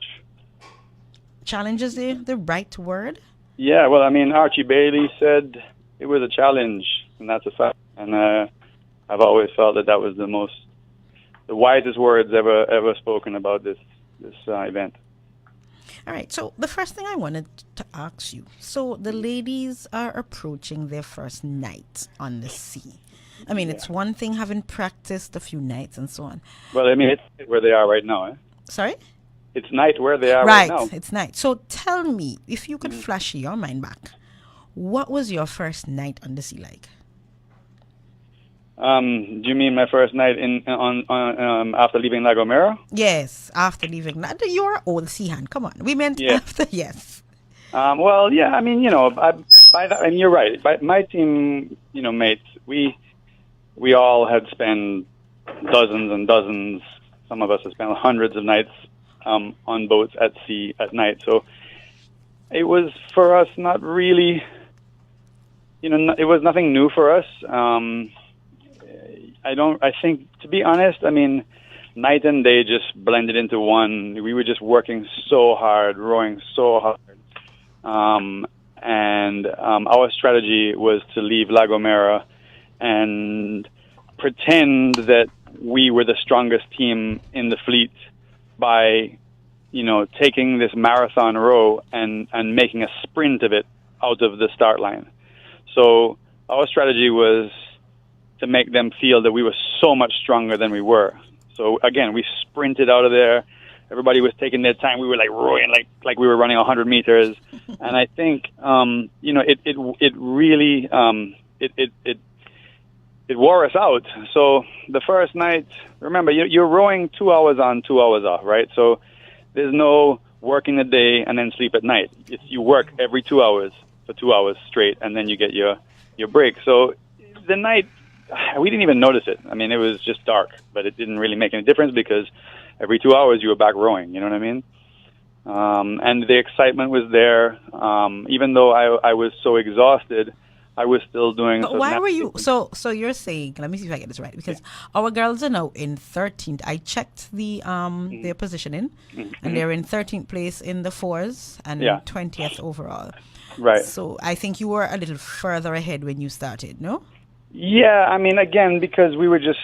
Challenge is the right word? Yeah, well, Archie Bailey said it was a challenge, and that's a fact. And I've always felt that was the wisest words ever spoken about this event. All right, so the first thing I wanted to ask you, so the ladies are approaching their first night on the sea. It's one thing having practiced a few nights and so on. Well, it's where they are right now, eh? Sorry? It's night where they are right now. Right, it's night. So tell me, if you could flash your mind back, what was your first night on the sea like? Do you mean my first night on after leaving La Gomera? Yes, after leaving. You're an old sea hand. Come on, we meant after. Yes. Well, yeah. You're right. By my team, mates, we all had spent dozens and dozens. Some of us have spent hundreds of nights on boats at sea at night. So it was for us not really. It was nothing new for us. I think, to be honest, night and day just blended into one. We were just working so hard, rowing so hard. And our strategy was to leave La Gomera and pretend that we were the strongest team in the fleet by, taking this marathon row and making a sprint of it out of the start line. So our strategy was to make them feel that we were so much stronger than we were. So again, we sprinted out of there. Everybody was taking their time. We were rowing like we were running 100 meters. And I think it really wore us out. So the first night, remember, you're rowing 2 hours on, 2 hours off, right? So there's no working a day and then sleep at night. You work every 2 hours for 2 hours straight, and then you get your break. So the night, we didn't even notice it. It was just dark, but it didn't really make any difference because every 2 hours you were back rowing, you know what I mean? And the excitement was there. Even though I was so exhausted, I was still doing... But why were you... So you're saying... Let me see if I get this right. Because our girls are now in 13th. I checked their positioning, and they're in 13th place in the fours and 20th overall. Right. So I think you were a little further ahead when you started, no? Yeah, again, because we were just...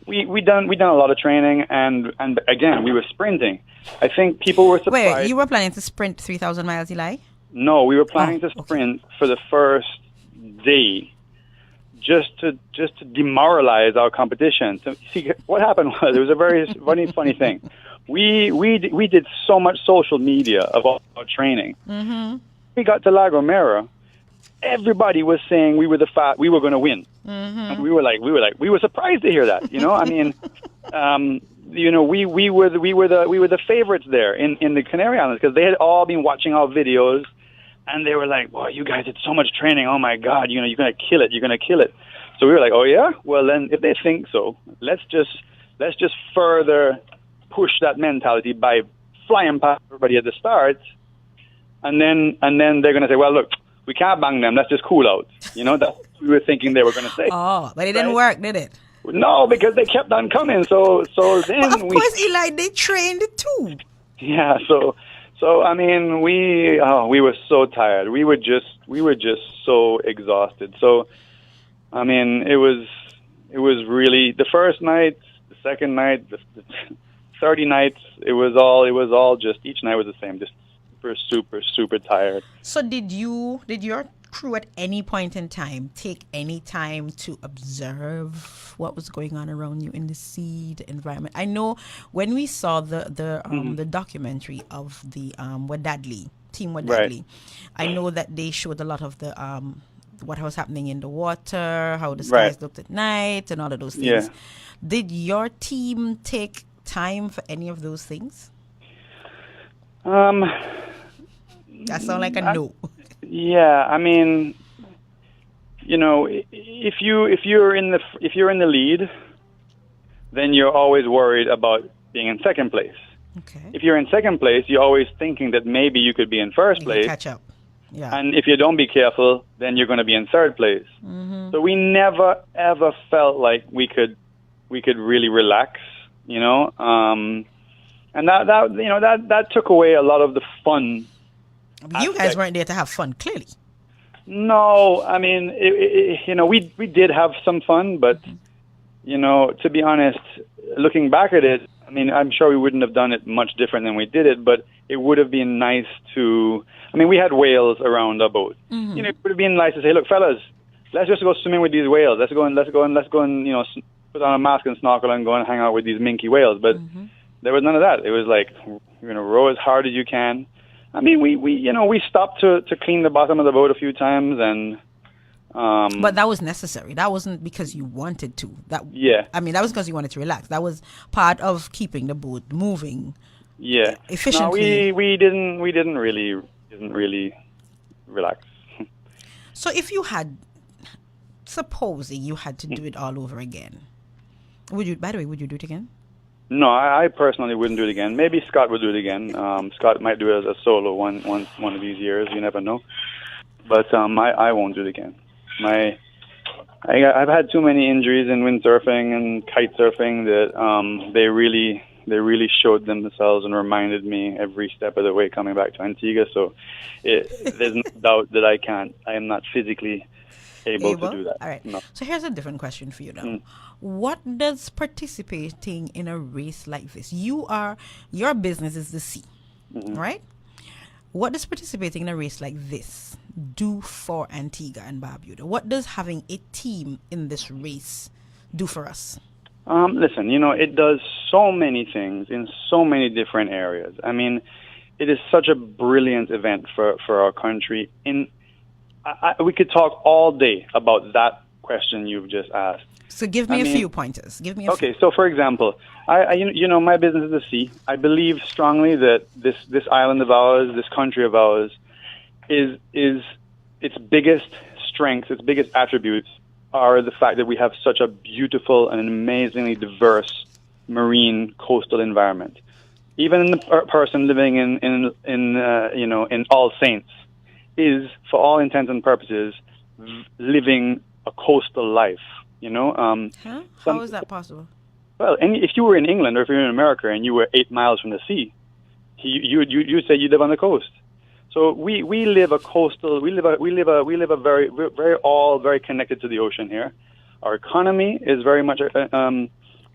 We done a lot of training, and again, we were sprinting. I think people were surprised... Wait, you were planning to sprint 3,000 miles, Eli? No, we were planning to sprint for the first day, just to demoralize our competition. So, see, what happened was, it was a very funny thing. We did so much social media about our training. Mm-hmm. We got to La Gomera, everybody was saying we were going to win. Mm-hmm. And we were surprised to hear that. We were the favorites there in the Canary Islands because they had all been watching our videos And they were like, "Well, you guys did so much training. Oh my God, you're gonna kill it. You're gonna kill it." So we were like, "Oh yeah, well then, if they think so, let's just further push that mentality by flying past everybody at the start, and then they're gonna say, well, look, we can't bang them. Let's just cool out." That's what we were thinking they were gonna say. Oh, but it didn't work, did it? No, because they kept on coming. So then but of course, Eli, they trained too. Yeah. So I mean, we were so tired. We were just so exhausted. So I mean, it was really the first night, the second night, the 30 nights. It was all just each night was the same. Just super tired. So did your crew at any point in time take any time to observe what was going on around you in the sea, the environment? I know when we saw the documentary of the Wadadli team Wadadli, I know that they showed a lot of the what was happening in the water, how the skies looked at night, and all of those things. Yeah. Did your team take time for any of those things? That sounds like a no. Yeah, I mean, if you're in the lead, then you're always worried about being in second place. Okay. If you're in second place, you're always thinking that maybe you could be in first place. Catch up. Yeah. And if you don't be careful, then you're going to be in third place. Mm-hmm. So we never ever felt like we could really relax, and that took away a lot of the fun. You guys weren't there to have fun, clearly. No, I mean, we did have some fun, but to be honest, looking back at it, I mean, I'm sure we wouldn't have done it much different than we did it, but it would have been nice to. I mean, we had whales around our boat. Mm-hmm. It would have been nice to say, "Look, fellas, let's just go swimming with these whales. Let's go and put on a mask and snorkel and go and hang out with these minke whales." But there was none of that. It was like, row as hard as you can. I mean, we stopped to clean the bottom of the boat a few times, and but that was necessary. That wasn't because you wanted to. I mean, that was because you wanted to relax. That was part of keeping the boat moving. Yeah, efficiently. No, we didn't really relax. So, if you had, supposing you had to do it all over again, would you? By the way, would you do it again? No, I personally wouldn't do it again. Maybe Scott would do it again. Scott might do it as a solo one of these years. You never know. But I won't do it again. I've had too many injuries in windsurfing and kite surfing that they really showed themselves and reminded me every step of the way coming back to Antigua. So there's no doubt that I am not physically able to do that. All right. No. So here's a different question for you now. What does participating in a race like this, your business is the sea, right? What does participating in a race like this do for Antigua and Barbuda? What does having a team in this race do for us? Listen, it does so many things in so many different areas. I mean, it is such a brilliant event for our country. We could talk all day about that question you've just asked. So give me a few pointers. Okay, so for example, my business is the sea. I believe strongly that this island of ours, this country of ours, is its biggest strength, its biggest attributes are the fact that we have such a beautiful and amazingly diverse marine coastal environment. Even the person living in All Saints is, for all intents and purposes, living a coastal life. How is that possible? Well, if you were in England or if you were in America and you were 8 miles from the sea, you say you live on the coast. So we live a coastal. We live a very connected to the ocean here. Our economy is very much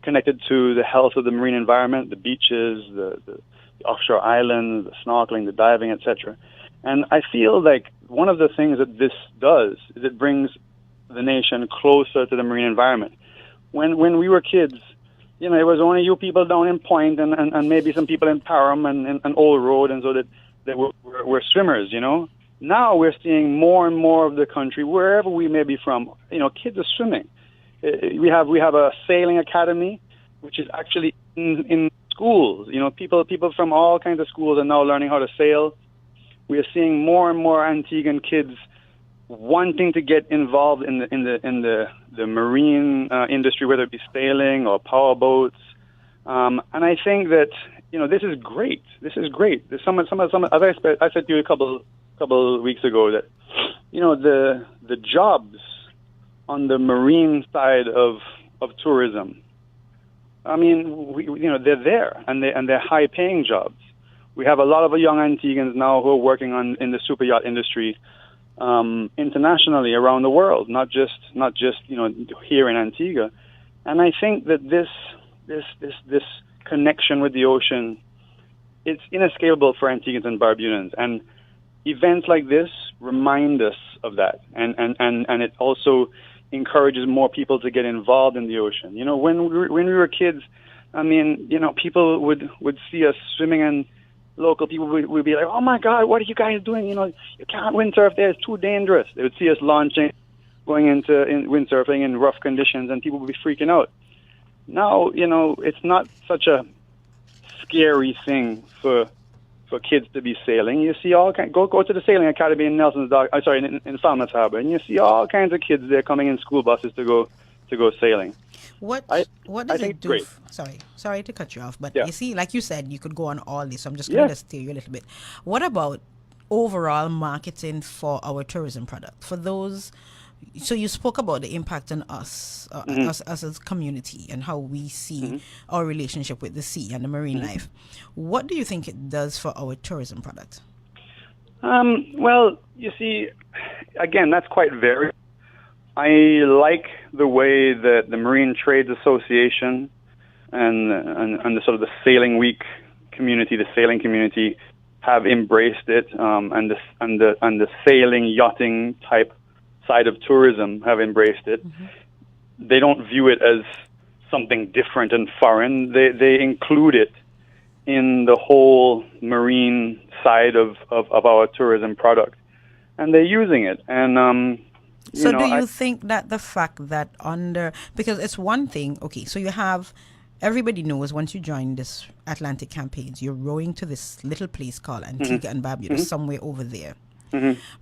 connected to the health of the marine environment, the beaches, the offshore islands, the snorkeling, the diving, etc. And I feel like one of the things that this does is it brings the nation closer to the marine environment. When we were kids, it was only you people down in Point and maybe some people in Parham and Old Road, and so that were swimmers. Now we're seeing more and more of the country, wherever we may be from, kids are swimming. We have a sailing academy, which is actually in schools. People from all kinds of schools are now learning how to sail. We are seeing more and more Antiguan kids wanting to get involved in the marine industry, whether it be sailing or powerboats. And I think that this is great. This is great. There's some as I said to you a couple weeks ago that the jobs on the marine side of tourism. I mean, they're there and they're high paying jobs. We have a lot of young Antiguans now who are working in the super yacht industry internationally around the world, not just here in Antigua. And I think that this connection with the ocean, it's inescapable for Antiguans and Barbudans. And events like this remind us of that, and it also encourages more people to get involved in the ocean. When we were kids, I mean, people would see us swimming, and local people would be like, "Oh my God, what are you guys doing? You can't windsurf there; it's too dangerous." They would see us launching, going into windsurfing in rough conditions, and people would be freaking out. Now, it's not such a scary thing for kids to be sailing. You see all go to the sailing academy in Nelson's Dock. In Falmouth Harbor, and you see all kinds of kids there coming in school buses to go sailing. What does it do? Great. Sorry to cut you off, but yeah. You see, like you said, you could go on all this. So I'm just going to steer you a little bit. What about overall marketing for our tourism product? For those, so you spoke about the impact on us, us as a community, and how we see our relationship with the sea and the marine life. What do you think it does for our tourism product? Well, you see, again, that's quite varied. I like the way that the Marine Trades Association and the sort of the Sailing Week community, the sailing community, have embraced it, and the sailing yachting type side of tourism have embraced it. They don't view it as something different and foreign. They include it in the whole marine side of our tourism product, and they're using it. And so do you think that the fact that because it's one thing, okay, so you have, everybody knows once you join this Atlantic campaigns, you're rowing to this little place called Antigua and Barbuda, somewhere over there.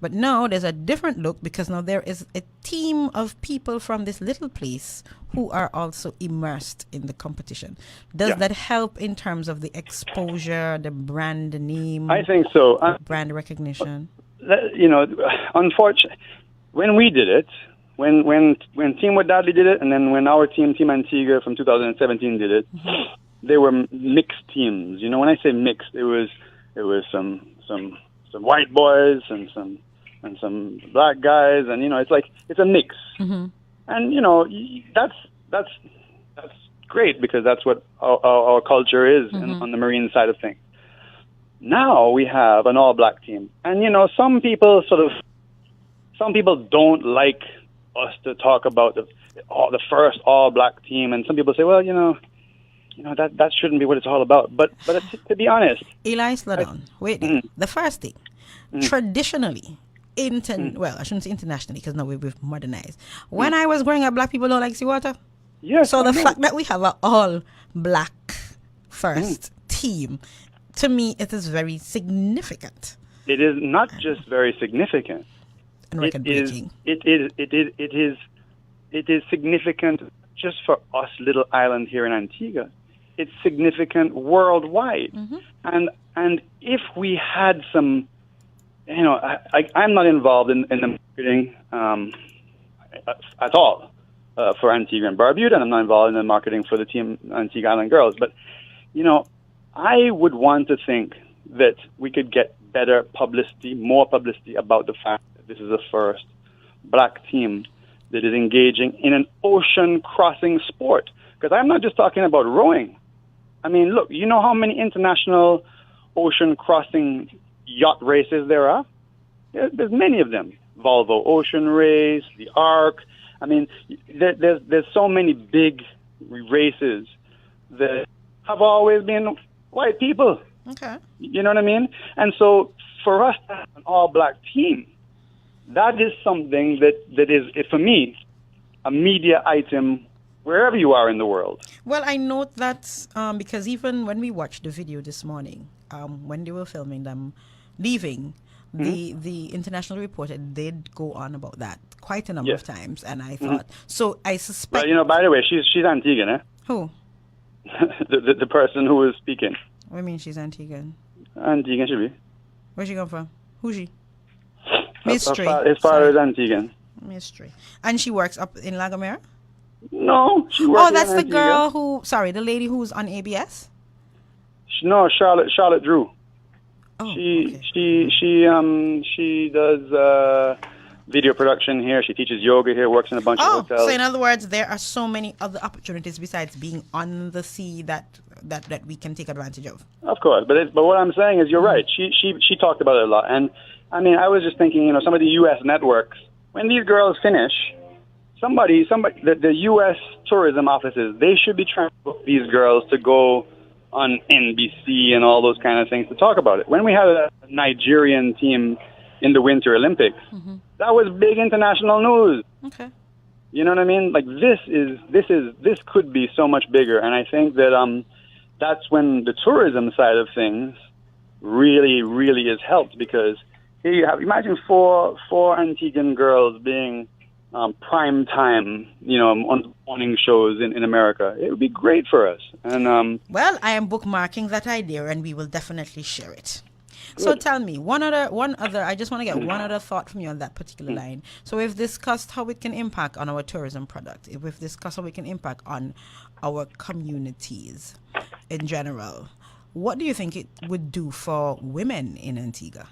But now there's a different look, because now there is a team of people from this little place who are also immersed in the competition. Does that help in terms of the exposure, the brand name? I think so. Brand recognition? Unfortunately, when we did it, when Team Wadadley did it, and then when our Team Antigua from 2017 did it, they were mixed teams. When I say mixed, it was some white boys and some black guys, and it's a mix. And that's great, because that's what our culture is on the marine side of things. Now we have an all black team, and some people don't like us to talk about the first all black team, and some people say, well, that shouldn't be what it's all about. But to be honest, Eli, slow down. Wait. The first thing, traditionally, well, I shouldn't say internationally, because now we've modernized. When I was growing up, black people don't like seawater. Yes. So the fact that we have an all black first team, to me, it is very significant. It is not just very significant. And record breaking. It is significant just for us, little island here in Antigua. It's significant worldwide. And if we had some, I'm not involved in the marketing at all for Antigua and Barbuda, and I'm not involved in the marketing for the Team Antigua Island Girls. But, I would want to think that we could get better publicity, more publicity about the fact that this is the first black team that is engaging in an ocean crossing sport. Because I'm not just talking about rowing. I mean, look, you know how many international ocean crossing yacht races there are? There's many of them. Volvo Ocean Race, the Ark. I mean, there's so many big races that have always been white people. Okay. You know what I mean? And so for us to have an all-black team, that is something that is, for me, a media item wherever you are in the world. Well, I note that because even when we watched the video this morning, when they were filming them leaving, the international reporter did go on about that quite a number of times, and I thought so. I suspect. Well, by the way, she's Antiguan, eh? Who? the person who was speaking. What do you mean she's Antiguan? Antiguan should be. Where's she come from? Who's she? His Mystery. father is Antiguan. Mystery. And she works up in La Gomera? No, she works. Oh, that's in the Antigua. girl who. Sorry, the lady who's on ABS. No, Charlotte Drew. Oh, She does video production here. She teaches yoga here. Works in a bunch of hotels. So in other words, there are so many other opportunities besides being on the sea that we can take advantage of. Of course, but what I'm saying is you're right. She talked about it a lot, and I mean I was just thinking, some of the U.S. networks, when these girls finish, the U.S. tourism offices, they should be trying to book these girls to go on NBC and all those kind of things to talk about it. When we had a Nigerian team in the Winter Olympics, that was big international news. Okay. You know what I mean? Like this could be so much bigger, and I think that that's when the tourism side of things really, really is helped, because here you have, imagine four Antiguan girls being prime time, on morning shows in America. It would be great for us. And well, I am bookmarking that idea, and we will definitely share it. So tell me, one other. I just want to get one other thought from you on that particular line. So we've discussed how it can impact on our tourism product. We've discussed how it can impact on our communities in general. What do you think it would do for women in Antigua?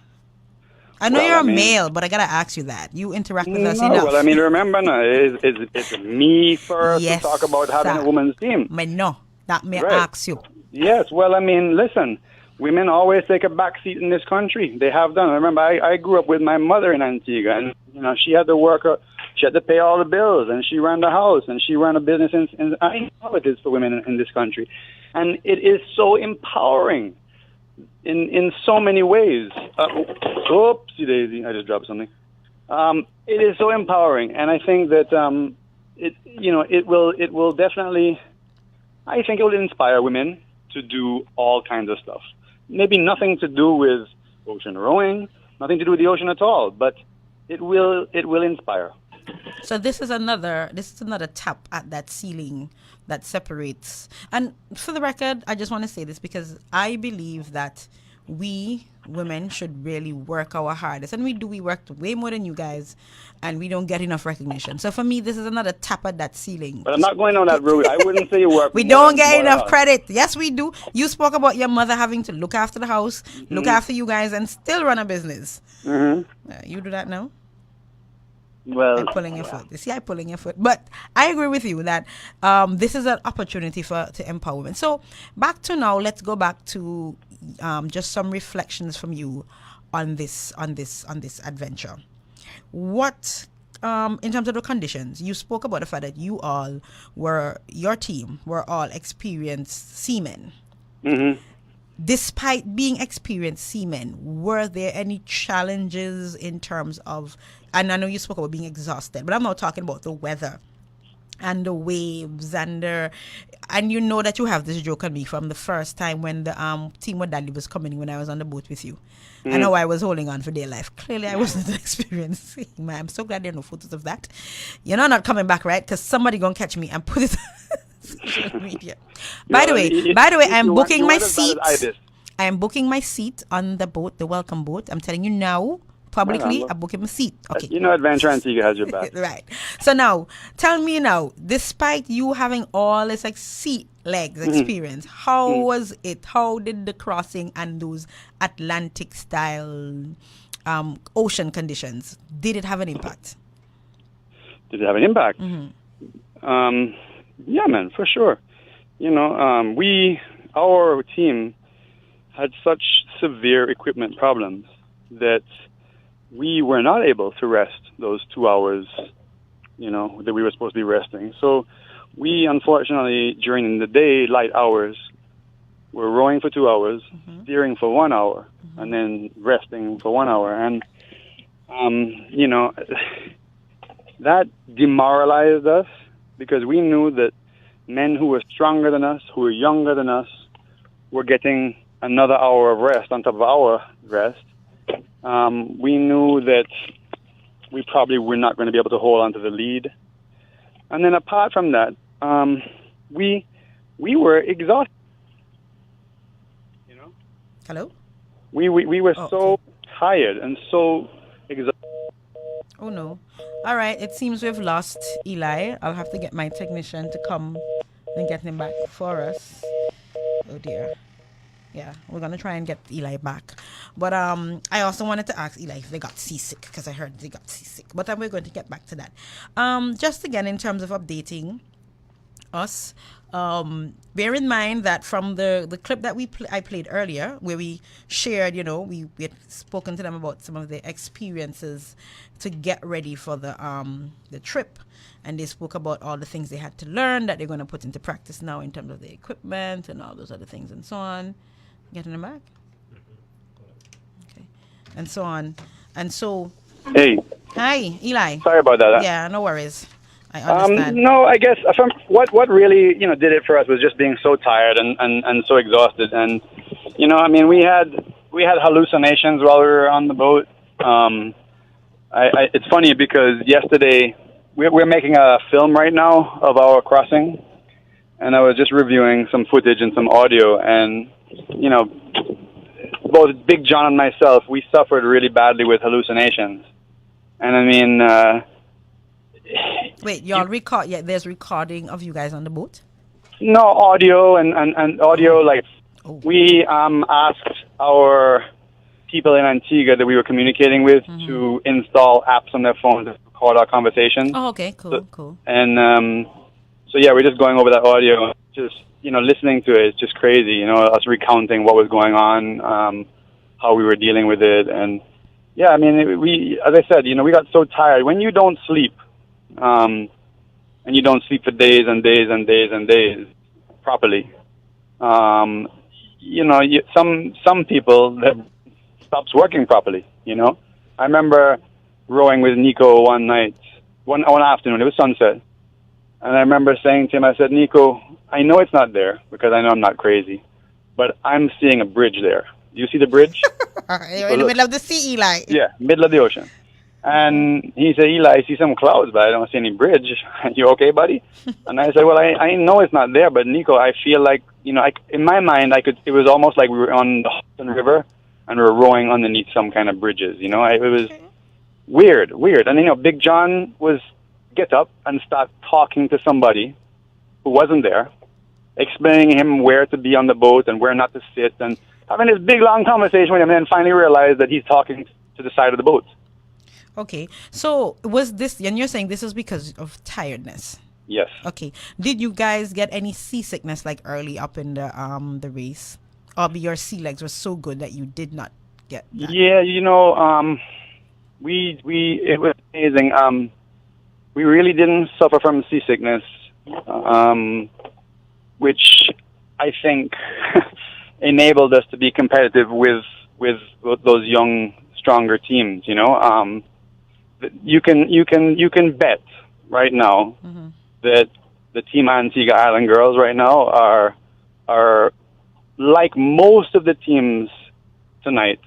I know you're a male, but I gotta ask you that. You interact with us enough. Well, remember now, it's me first to talk about having a women's team. But no, that may ask you. Yes, well, listen, women always take a back seat in this country. They have done. Remember, I grew up with my mother in Antigua, and she had to work. She had to pay all the bills, and she ran the house, and she ran a business. And I know how it is for women in this country, and it is so empowering. In so many ways. Oopsie daisy! I just dropped something. It is so empowering, and I think that it will definitely. I think it will inspire women to do all kinds of stuff. Maybe nothing to do with ocean rowing, nothing to do with the ocean at all, but it will inspire. So this is another tap at that ceiling that separates. And for the record, I just want to say this because I believe that we women should really work our hardest, and we work way more than you guys, and we don't get enough recognition. So for me, this is another tap at that ceiling. But I'm not going on that route. I wouldn't say you work. We don't get enough credit. Yes, we do. You spoke about your mother having to look after the house, look after you guys, and still run a business. You do that now? Well, I'm pulling your foot. You see, I'm pulling your foot. But I agree with you that this is an opportunity to empower women. So back to now, let's go back to just some reflections from you on this adventure. What, in terms of the conditions, you spoke about the fact that your team were all experienced seamen. Despite being experienced seamen, were there any challenges in terms of, and I know you spoke about being exhausted, but I'm not talking about the weather and the waves and you know that you have this joke on me from the first time when the team with Daddy was coming when I was on the boat with you. I know I was holding on for dear life. Clearly I wasn't an experienced seaman. I'm so glad there are no photos of that. You're not coming back, right? Because somebody gonna catch me and put it social media. By the way, I'm booking my seat. I am booking my seat on the boat, the welcome boat. I'm telling you now, publicly, I'm booking my seat. Okay. Adventure Antigua has your back. Right. So now, tell me now, despite you having all this sea legs experience, how was it? How did the crossing and those Atlantic style ocean conditions, did it have an impact? Did it have an impact? Yeah, man, for sure. Our team had such severe equipment problems that we were not able to rest those 2 hours, that we were supposed to be resting. So we, unfortunately, during the daylight hours, were rowing for 2 hours, steering for 1 hour, and then resting for 1 hour. And, that demoralized us because we knew that men who were stronger than us, who were younger than us, were getting another hour of rest on top of our rest. We knew that we probably were not going to be able to hold on to the lead. And then apart from that, we were exhausted. You know? Hello? We were so tired and so exhausted. Oh no. All right, it seems we've lost Eli. I'll have to get my technician to come and get him back for us. Oh dear. Yeah, we're gonna try and get Eli back. But I also wanted to ask Eli if they got seasick, because I heard they got seasick. But we're going to get back to that. Just again, in terms of updating us, bear in mind that from the clip that I played earlier, where we shared, we had spoken to them about some of their experiences to get ready for the trip, and they spoke about all the things they had to learn that they're going to put into practice now in terms of the equipment and all those other things and so on. Getting them back? Okay. And so on. And so... Hey. Hi, Eli. Sorry about that. Yeah, no worries. I understand. No, I guess what really did it for us was just being so tired and so exhausted, and we had hallucinations while we were on the boat. It's funny because yesterday we're making a film right now of our crossing, and I was just reviewing some footage and some audio, and both Big John and myself, we suffered really badly with hallucinations, and I mean. Wait, y'all record? Yeah, there's recording of you guys on the boat. No, audio and audio. Like we asked our people in Antigua that we were communicating with to install apps on their phones to record our conversations. Oh, okay, cool. And so yeah, we're just going over that audio, just listening to it. It's just crazy, us recounting what was going on, how we were dealing with it, and yeah, I mean, we, as I said, we got so tired. When you don't sleep. And you don't sleep for days and days and days and days properly. Some people that stops working properly. I remember rowing with Nico one afternoon. It was sunset, and I remember saying to him, I said, "Nico, I know it's not there because I know I'm not crazy, but I'm seeing a bridge there. Do you see the bridge?" You're in the middle of the sea, Eli. Yeah, middle of the ocean. And he said, "Eli, I see some clouds, but I don't see any bridge. You okay, buddy?" And I said, "Well, I know it's not there, but Nico, I feel like, in my mind, it was almost like we were on the Hudson River and we were rowing underneath some kind of bridges, it was weird. And, Big John was get up and start talking to somebody who wasn't there, explaining him where to be on the boat and where not to sit, and having this big, long conversation with him, and then finally realized that he's talking to the side of the boat. Okay, so was this, and you're saying this is because of tiredness? Yes. Okay, did you guys get any seasickness like early up in the race, or your sea legs were so good that you did not get that? Yeah, it was amazing. We really didn't suffer from seasickness, which I think enabled us to be competitive with those young, stronger teams. You can bet right now that the Team Antigua Island girls right now are like most of the teams tonight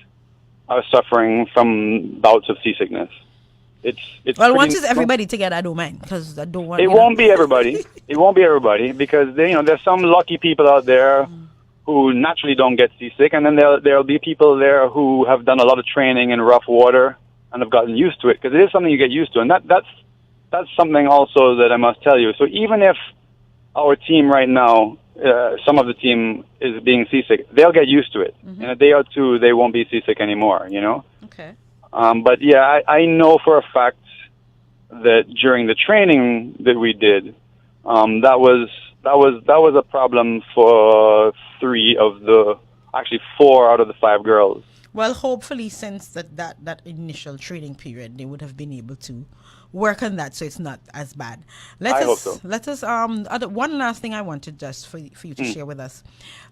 are suffering from bouts of seasickness. It's well, once it's everybody together, I don't mind, because I don't want. It won't be everybody. It won't be everybody, because there's some lucky people out there who naturally don't get seasick, and then there'll be people there who have done a lot of training in rough water and have gotten used to it, because it is something you get used to, and that's something also that I must tell you. So even if our team right now, some of the team is being seasick, they'll get used to it. In a day or two, they won't be seasick anymore. Okay. But yeah, I know for a fact that during the training that we did, that was a problem for 4 out of the 5 girls. Well, hopefully, since that initial training period, they would have been able to work on that, so it's not as bad. I hope so. Let us. One last thing I wanted just for you to share with us.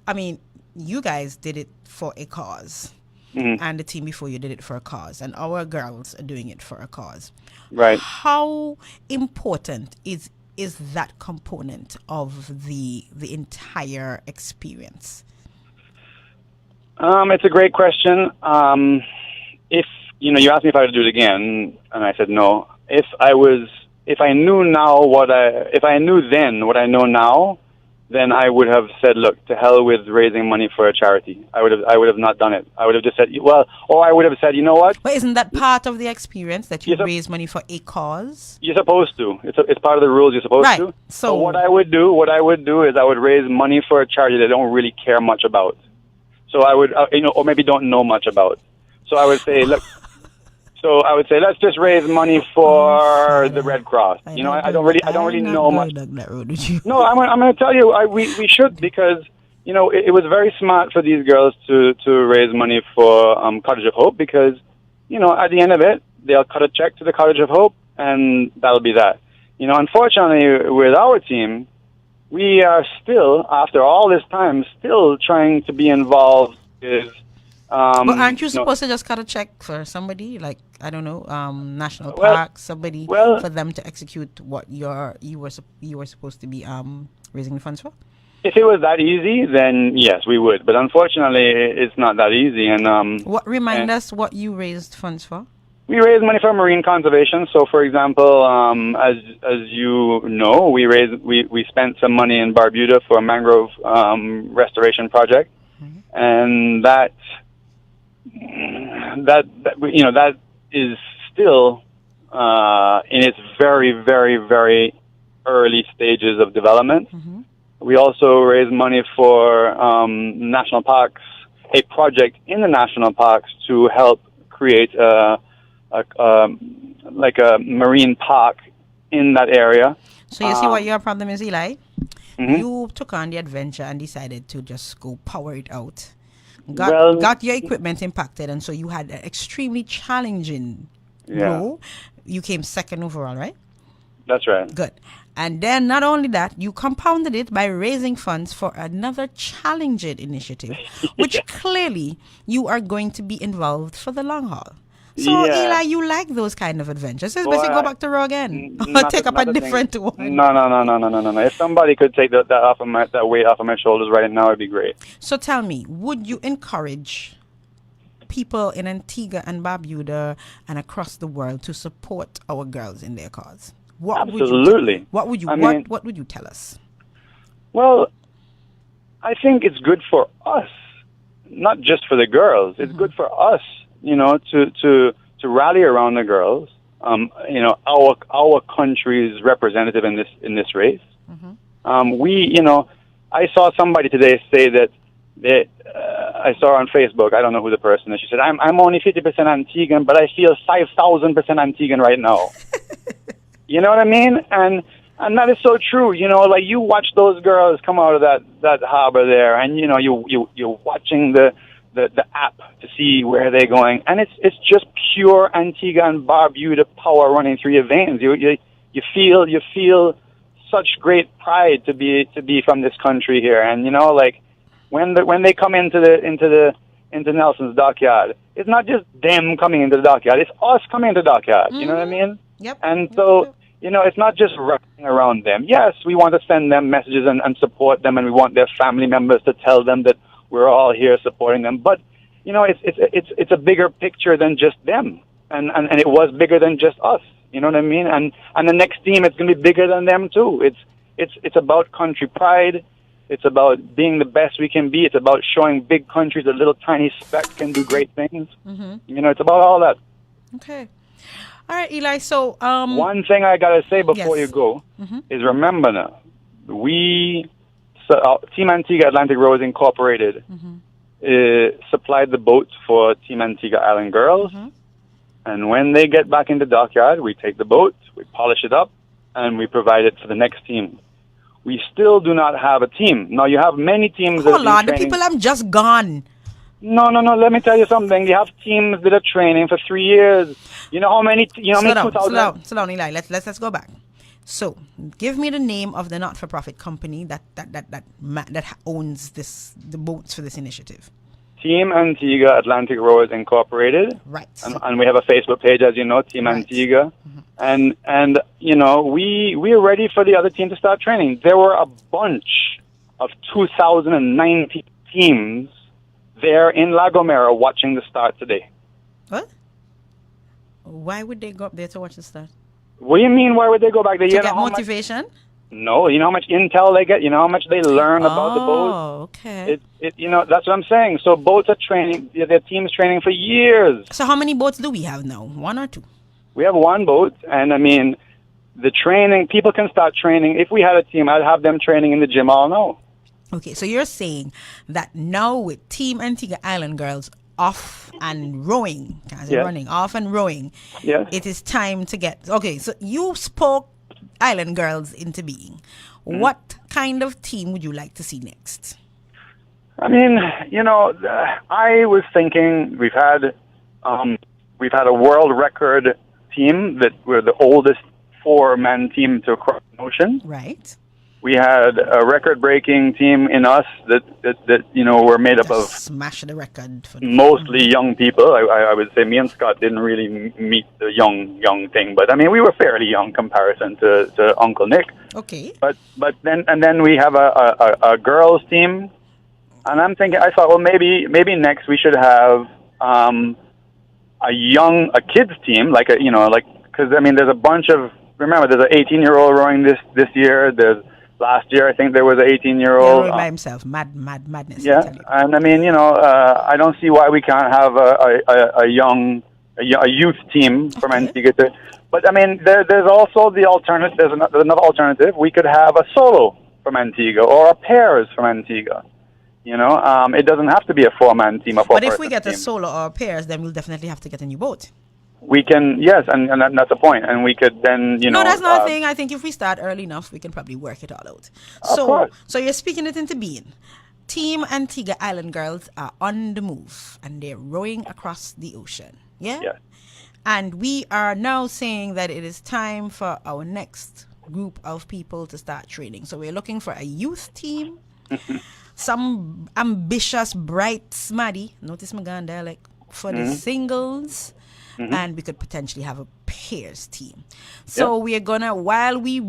I mean, you guys did it for a cause, and the team before you did it for a cause, and our girls are doing it for a cause. Right. How important is that component of the entire experience? It's a great question. if you asked me if I would do it again, and I said no. If I knew then what I know now, then I would have said, look, to hell with raising money for a charity. I would have not done it. I would have just said, well, or I would have said, you know what? But isn't that part of the experience that you raise money for a cause? You're supposed to. It's part of the rules. You're supposed to. So what I would do is I would raise money for a charity that I don't really care much about. So I would, or maybe don't know much about. So I would say, look. So I would say, let's just raise money for the Red Cross. I don't really know much. No, I'm going to tell you, we should, because it was very smart for these girls to raise money for Cottage of Hope, because at the end of it, they'll cut a check to the Cottage of Hope, and that'll be that. Unfortunately, with our team, we are still, after all this time, still trying to be involved with. But aren't you supposed to just cut a check for somebody, like, I don't know, national park, somebody, for them to execute what you were supposed to be raising the funds for? If it was that easy, then yes, we would. But unfortunately, it's not that easy. And remind us what you raised funds for? We raised money for marine conservation. So, for example, as you know, we spent some money in Barbuda for a mangrove restoration project, and that is still in its very, very, very early stages of development. We also raise money for national parks, a project in the national parks to help create a marine park in that area. So you see what your problem is, Eli? You took on the adventure and decided to just go power it out. Got your equipment impacted, and so you had an extremely challenging role. You came second overall, right? That's right. Good. And then not only that, you compounded it by raising funds for another challenging initiative, which clearly you are going to be involved for the long haul. So, Eli, you like those kind of adventures. So it's basically go back to Raw again. Or take up a different one. No. If somebody could take that weight off of my shoulders right now, it'd be great. So tell me, would you encourage people in Antigua and Barbuda and across the world to support our girls in their cause? Absolutely. What would you tell us? Well, I think it's good for us, not just for the girls. It's good for us. To rally around the girls, our country's representative in this race. I saw somebody today say that I saw on Facebook. I don't know who the person is. She said, "I'm only 50% Antiguan, but I feel 5,000% Antiguan right now." You know what I mean? And that is so true. Like you watch those girls come out of that harbor there, and you're watching the app to see where they're going, and it's just pure Antigua and Barbuda power running through your veins. You feel such great pride to be from this country here, and like when they come into Nelson's dockyard, it's not just them coming into the dockyard; it's us coming into the dockyard. You know what I mean? Yep. And so it's not just running around them. Yes, we want to send them messages and support them, and we want their family members to tell them that we're all here supporting them, but it's a bigger picture than just them, and it was bigger than just us. You know what I mean? And the next team, it's going to be bigger than them too. It's about country pride. It's about being the best we can be. It's about showing big countries a little tiny speck can do great things. It's about all that. Okay. All right, Eli. So one thing I gotta say before you go is remember now, Team Antigua Atlantic Rose Incorporated supplied the boats for Team Antigua Island Girls. And when they get back in the dockyard, we take the boat, we polish it up, and we provide it for the next team. We still do not have a team. Now, you have many teams that are training. The people have just gone. No. Let me tell you something. You have teams that are training for 3 years. You know how many? Slow down, Eli. Let's go back. So, give me the name of the not-for-profit company that owns the boats for this initiative. Team Antigua Atlantic Rowers Incorporated. Right. And we have a Facebook page, as you know, Team Antigua. And we're ready for the other team to start training. There were a bunch of 2009 teams there in La Gomera watching the start today. What? Why would they go up there to watch the start? What do you mean? Why would they go back there? To You get know how much- motivation? No, you know how much intel they get. You know how much they learn about the boat. Oh, okay. That's what I'm saying. So boats are training. Their team's training for years. So how many boats do we have now? One or two? We have one boat, and I mean, the training. People can start training. If we had a team, I'd have them training in the gym all now. Okay, so you're saying that now with Team Antigua Island Girls off and rowing, Yes. running off and rowing, Yes. it is time to get. Okay, so you spoke Island Girls into being. What kind of team would you like to see next? I mean, I was thinking we've had a world record team that we're the oldest 4-man team to cross the ocean. Right. We had a record-breaking team in us that were made up of Smash the record. For mostly young people. I would say me and Scott didn't really meet the young thing, but I mean we were fairly young comparison to Uncle Nick. Okay. But then we have a girls team, and I thought, well, maybe next we should have a kids team, because I mean there's a bunch of, remember there's an 18-year-old rowing this year. There's last year I think there was an 18-year-old by himself. Madness. Yeah, and I mean I don't see why we can't have a youth team from Antigua. But I mean there's also the alternative. There's another alternative. We could have a solo from Antigua or a pairs from Antigua. It doesn't have to be a 4-man team. But if we get a solo or pairs, then we'll definitely have to get a new boat. We can, yes, and that's the point. And we could then, No, that's not a thing. I think if we start early enough, we can probably work it all out. So you're speaking it into being. Team Antigua Island Girls are on the move, and they're rowing across the ocean. Yeah? Yes. And we are now saying that it is time for our next group of people to start training. So we're looking for a youth team, some ambitious, bright, smarty, notice my gun dialect, for the singles. And we could potentially have a pairs team. So we are gonna, while we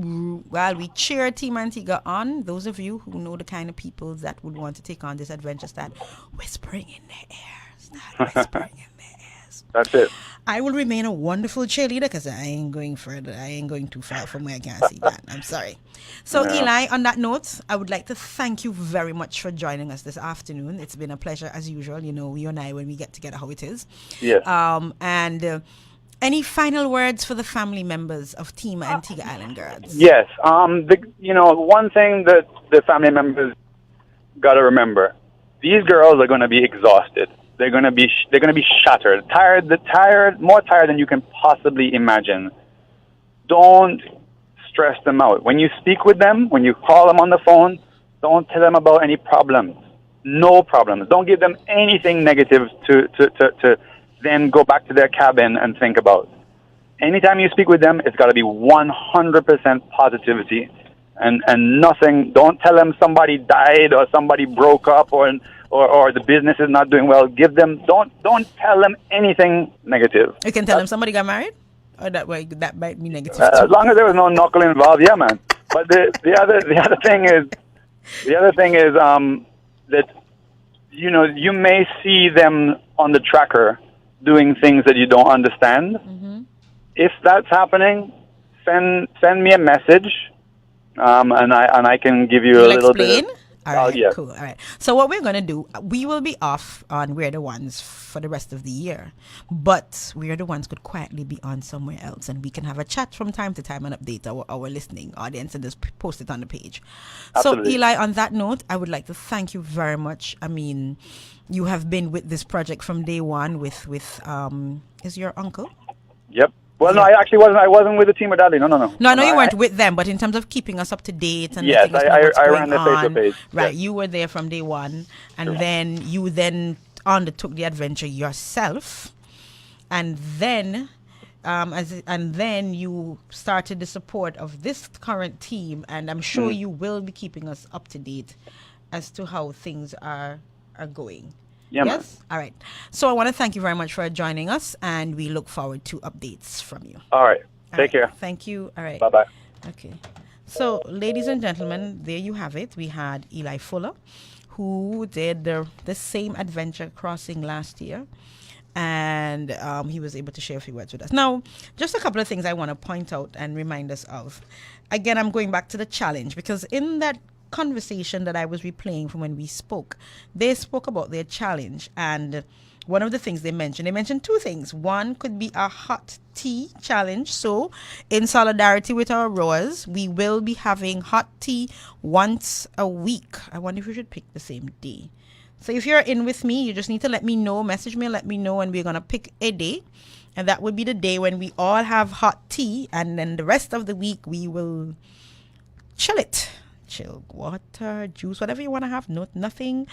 cheer Team Antigua on, those of you who know the kind of people that would want to take on this adventure, start whispering in their ears. Start whispering in their ears. That's it. I will remain a wonderful cheerleader because I ain't going further. I ain't going too far from where I can't see that. I'm sorry. So Eli, on that note, I would like to thank you very much for joining us this afternoon. It's been a pleasure as usual. You and I, when we get together, how it is. Yes. And any final words for the family members of Team Antigua Island Girls? Yes. One thing that the family members got to remember: these girls are going to be exhausted. They're going to be shattered, more tired than you can possibly imagine. Don't stress them out. When you speak with them, when you call them on the phone, don't tell them about any problems. No problems. Don't give them anything negative to then go back to their cabin and think about. Anytime you speak with them, it's got to be 100% positivity and nothing. Don't tell them somebody died or somebody broke up or the business is not doing well. Don't tell them anything negative. You can tell them somebody got married? Or that might be negative too. As long as there was no knuckle involved, yeah, man. But the other thing is that you may see them on the tracker doing things that you don't understand. Mm-hmm. If that's happening, send me a message, and I can give you a little explain? bit. All right, yeah. cool. All right. So what we're going to do, we will be off on We're the Ones for the rest of the year. But We're the Ones could quietly be on somewhere else. And we can have a chat from time to time and update our listening audience and just post it on the page. Absolutely. So, Eli, on that note, I would like to thank you very much. I mean, you have been with this project from day one with is your uncle? Yep. Well, no, I actually wasn't. I wasn't with the team with Daddy. No. No, I know you weren't with them, but in terms of keeping us up to date and yes, letting us know what's I going ran the on, Facebook page. right? Yes. You were there from day one, and then you then undertook the adventure yourself, and then you started the support of this current team, and I'm sure you will be keeping us up to date as to how things are going. Yeah, yes? man. All right. So I want to thank you very much for joining us, and we look forward to updates from you. All right. Take care. Thank you. All right. Bye-bye. Okay. So, ladies and gentlemen, there you have it. We had Eli Fuller, who did the same adventure crossing last year. and he was able to share a few words with us. Now, just a couple of things I want to point out and remind us of. Again, I'm going back to the challenge, because in that conversation that I was replaying from when we spoke, they spoke about their challenge, and one of the things they mentioned two things. One could be a hot tea challenge. So in solidarity with our rowers, we will be having hot tea once a week. I wonder if we should pick the same day. So if you're in with me, you just need to let me know, message me and let me know, and we're going to pick a day. And that would be the day when we all have hot tea, and then the rest of the week we will chill water, juice, whatever you want to have, nothing,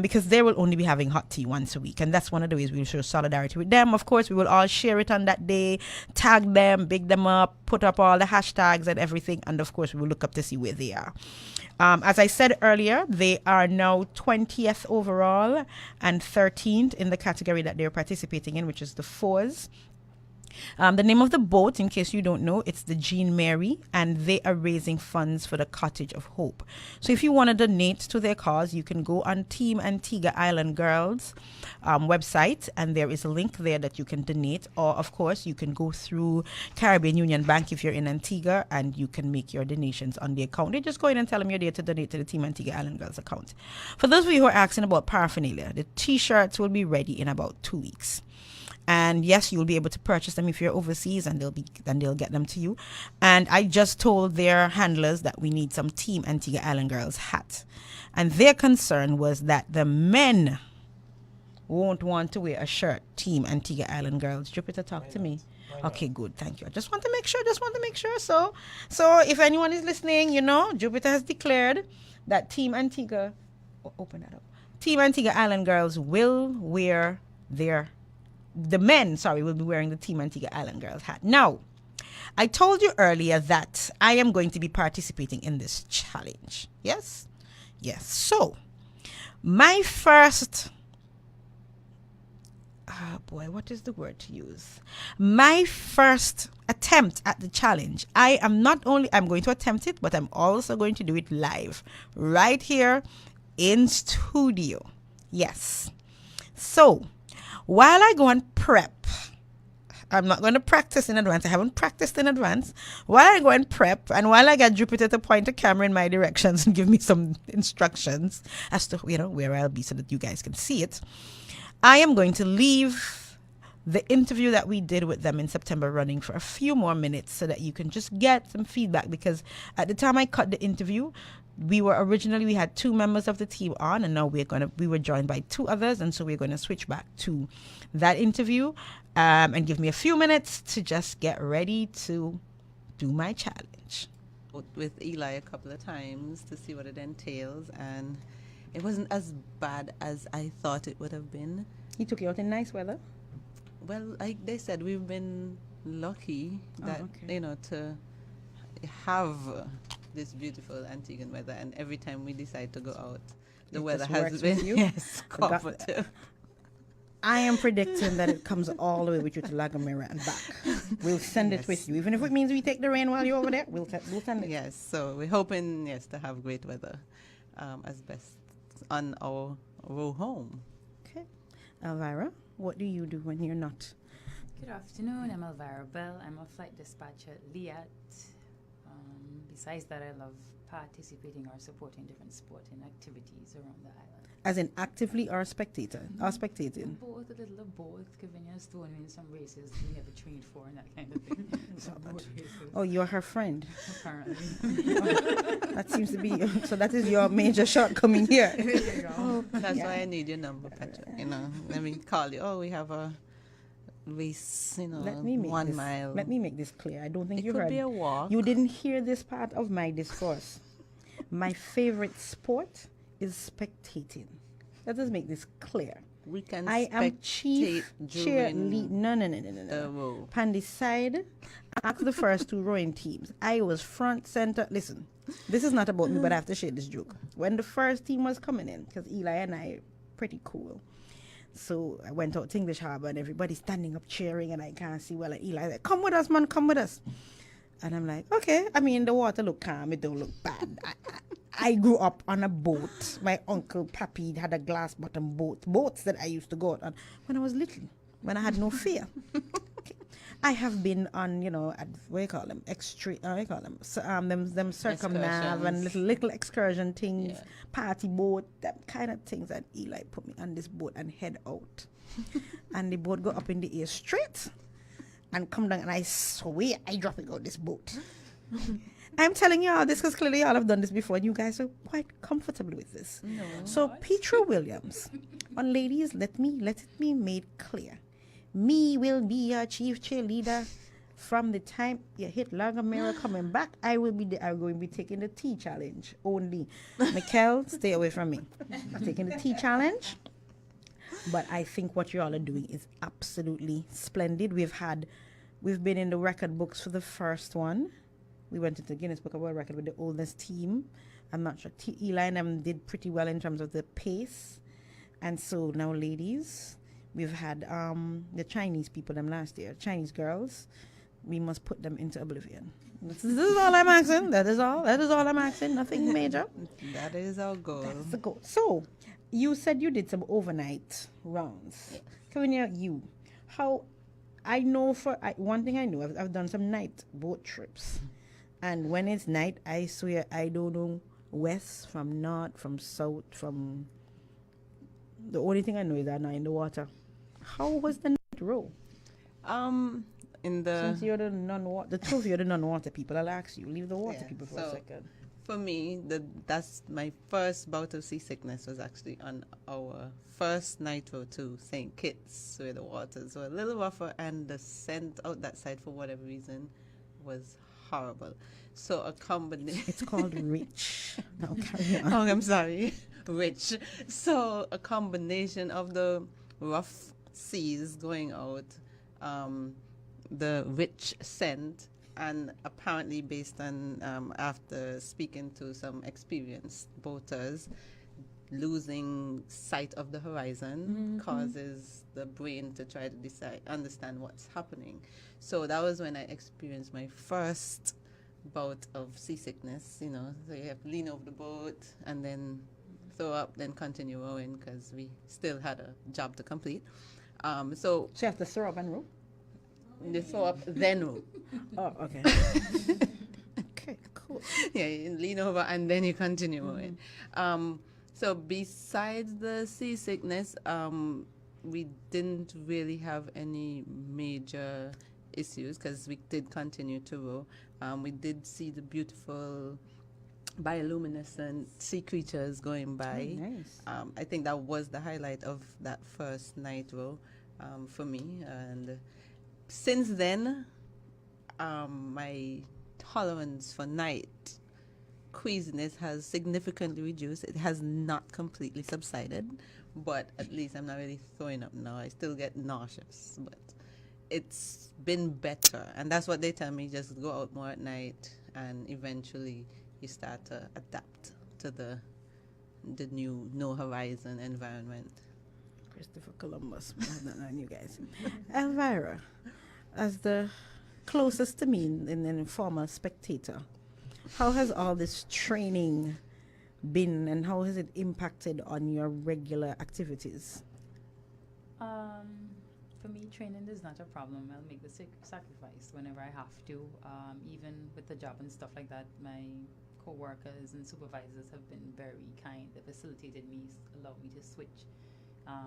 because they will only be having hot tea once a week, and that's one of the ways we will show solidarity with them. Of course, we will all share it on that day, tag them, big them up, put up all the hashtags and everything, and of course we will look up to see where they are. As I said earlier, they are now 20th overall and 13th in the category that they're participating in, which is the fours. The name of the boat, in case you don't know, it's the Jean Mary, and they are raising funds for the Cottage of Hope. So if you want to donate to their cause, you can go on Team Antigua Island Girls website, and there is a link there that you can donate. Or, of course, you can go through Caribbean Union Bank if you're in Antigua, and you can make your donations on the account. They just go in and tell them you're there to donate to the Team Antigua Island Girls account. For those of you who are asking about paraphernalia, the T-shirts will be ready in about 2 weeks. And yes, you'll be able to purchase them if you're overseas, and they'll get them to you. And I just told their handlers that we need some Team Antigua Island Girls hat. And their concern was that the men won't want to wear a shirt, Team Antigua Island Girls. Jupiter, talk to me. Okay, good. Thank you. I just want to make sure. So if anyone is listening, Jupiter has declared that Team Antigua, open that up. Team Antigua Island Girls will wear the men will be wearing the Team Antigua Island Girls hat. Now, I told you earlier that I am going to be participating in this challenge. Yes. So, my first, what is the word to use? My first attempt at the challenge, I'm going to attempt it, but I'm also going to do it live, right here in studio. Yes. So, while I go and prep, I'm not going to practice in advance. I haven't practiced in advance. While I go and prep, and while I get Jupiter to point a camera in my directions and give me some instructions as to where I'll be so that you guys can see it, I am going to leave the interview that we did with them in September running for a few more minutes so that you can just get some feedback, because at the time I cut the interview, we had 2 members of the team on, and now we were joined by 2 others, and so we're going to switch back to that interview and give me a few minutes to just get ready to do my challenge. With Eli a couple of times to see what it entails, and it wasn't as bad as I thought it would have been. He took you out in nice weather? Well, they said we've been lucky that, to have this beautiful Antiguan weather, and every time we decide to go out, the weather has been cooperative. I am predicting that it comes all the way with you to Lagomera and back. We'll send it with you, even if it means we take the rain while you're over there. We'll send it. Yes, so we're hoping to have great weather as best on our row home. Okay, Elvira, what do you do when you're not? Good afternoon. I'm Elvira Bell. I'm a flight dispatcher at LIAT. Besides that, I love participating or supporting different sporting activities around the island. As in actively or spectator? Or spectating? Both, a little of both. Kavinia's thrown me in some races we never trained for and that kind of thing. Oh, you're her friend? Apparently. That seems to be, so that is your major shortcoming here. That's why I need your number, Petra. Let me call you. Oh, we have a race, 1 mile. Let me make this clear. I don't think you heard. It could be a walk. You didn't hear this part of my discourse. My favorite sport is spectating. Let us make this clear. We can I am chief cheerleader. No. Pandy side, ask the first 2 rowing teams. I was front center. Listen, this is not about me, but I have to share this joke. When the first team was coming in, because Eli and I are pretty cool. So I went out to English Harbour, and everybody's standing up cheering, and I can't see well. And Eli's like, "Come with us, man, come with us." And I'm like, okay. I mean, the water look calm. It don't look bad. I grew up on a boat. My uncle Pappy had a glass bottom boats that I used to go out on when I was little. when I had no fear. I have been on, at, what do you call them? Them circumnav and little excursion things, party boat, that kind of things. And Eli put me on this boat and head out. And the boat go up in the air straight and come down, and I swear I drop it out this boat. I'm telling y'all this because clearly y'all have done this before and you guys are quite comfortable with this. No. So Petra Williams, on ladies, let it be made clear. Me will be your chief cheerleader from the time you hit Lagamera coming back. I'm going to be taking the tea challenge only. Mikkel, stay away from me. I'm taking the tea challenge. But I think what you all are doing is absolutely splendid. We've been in the record books for the first one. We went into the Guinness Book of World Record with the oldest team. I'm not sure. Eli and them did pretty well in terms of the pace. And so now, ladies, we've had the Chinese people them last year, Chinese girls. We must put them into oblivion. This is all I'm asking. That is all I'm asking. Nothing major. That is our goal. That's the goal. So, you said you did some overnight rounds. Yes. Kavanya, how I know one thing I know, I've done some night boat trips. And when it's night, I swear I don't know west from north, from south, from... The only thing I know is that I'm in the water. How was the night row? Since you're the non-water, the two of you are the non-water people, I'll ask you. Leave the water people for a second. For me, that's my first bout of seasickness was actually on our first night row to St. Kitts, where the waters were a little rougher and the scent out that side for whatever reason was horrible. So a combination. It's called Rich. Now carry on. Oh, I'm sorry. Rich. So a combination of the rough seas going out, the rich scent, and apparently based on after speaking to some experienced boaters, losing sight of the horizon causes the brain to try to understand what's happening. So that was when I experienced my first bout of seasickness. So you have to lean over the boat and then throw up, then continue rowing because we still had a job to complete. So you have to throw up and row? You throw up, then row. Oh, okay. Okay, cool. Yeah, you lean over and then you continue rowing. So besides the seasickness, we didn't really have any major issues because we did continue to row. We did see the beautiful bioluminescent sea creatures going by. Oh, nice. I think that was the highlight of that first night row for me. And since then, my tolerance for night queasiness has significantly reduced. It has not completely subsided, but at least I'm not really throwing up now. I still get nauseous, but it's been better. And that's what they tell me, just go out more at night and eventually you start to adapt to the new no horizon environment. Christopher Columbus, not on you guys. Elvira, as the closest to me in former spectator, how has all this training been and how has it impacted on your regular activities? For me, training is not a problem. I'll make the sacrifice whenever I have to. Even with the job and stuff like that, my co-workers and supervisors have been very kind. They facilitated me, allowed me to switch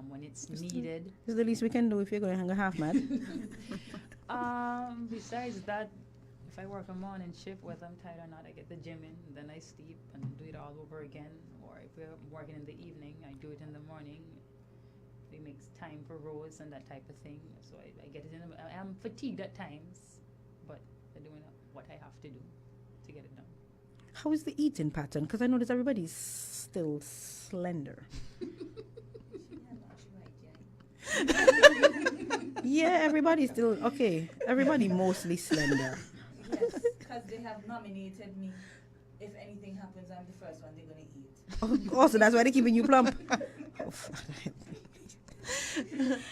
when it's needed. It's the least we can do if you're going to hang a half mad. Besides that, if I work a morning shift, whether I'm tired or not, I get the gym in, and then I sleep and do it all over again. Or if we're working in the evening, I do it in the morning. It makes time for rows and that type of thing. So I get it in. I'm fatigued at times, but I'm doing what I have to do to get it done. How is the eating pattern? Because I notice everybody's still slender. Yeah, everybody's still, okay. Everybody mostly slender. Yes, because they have nominated me. If anything happens, I'm the first one they're going to eat. Oh, so that's why they're keeping you plump.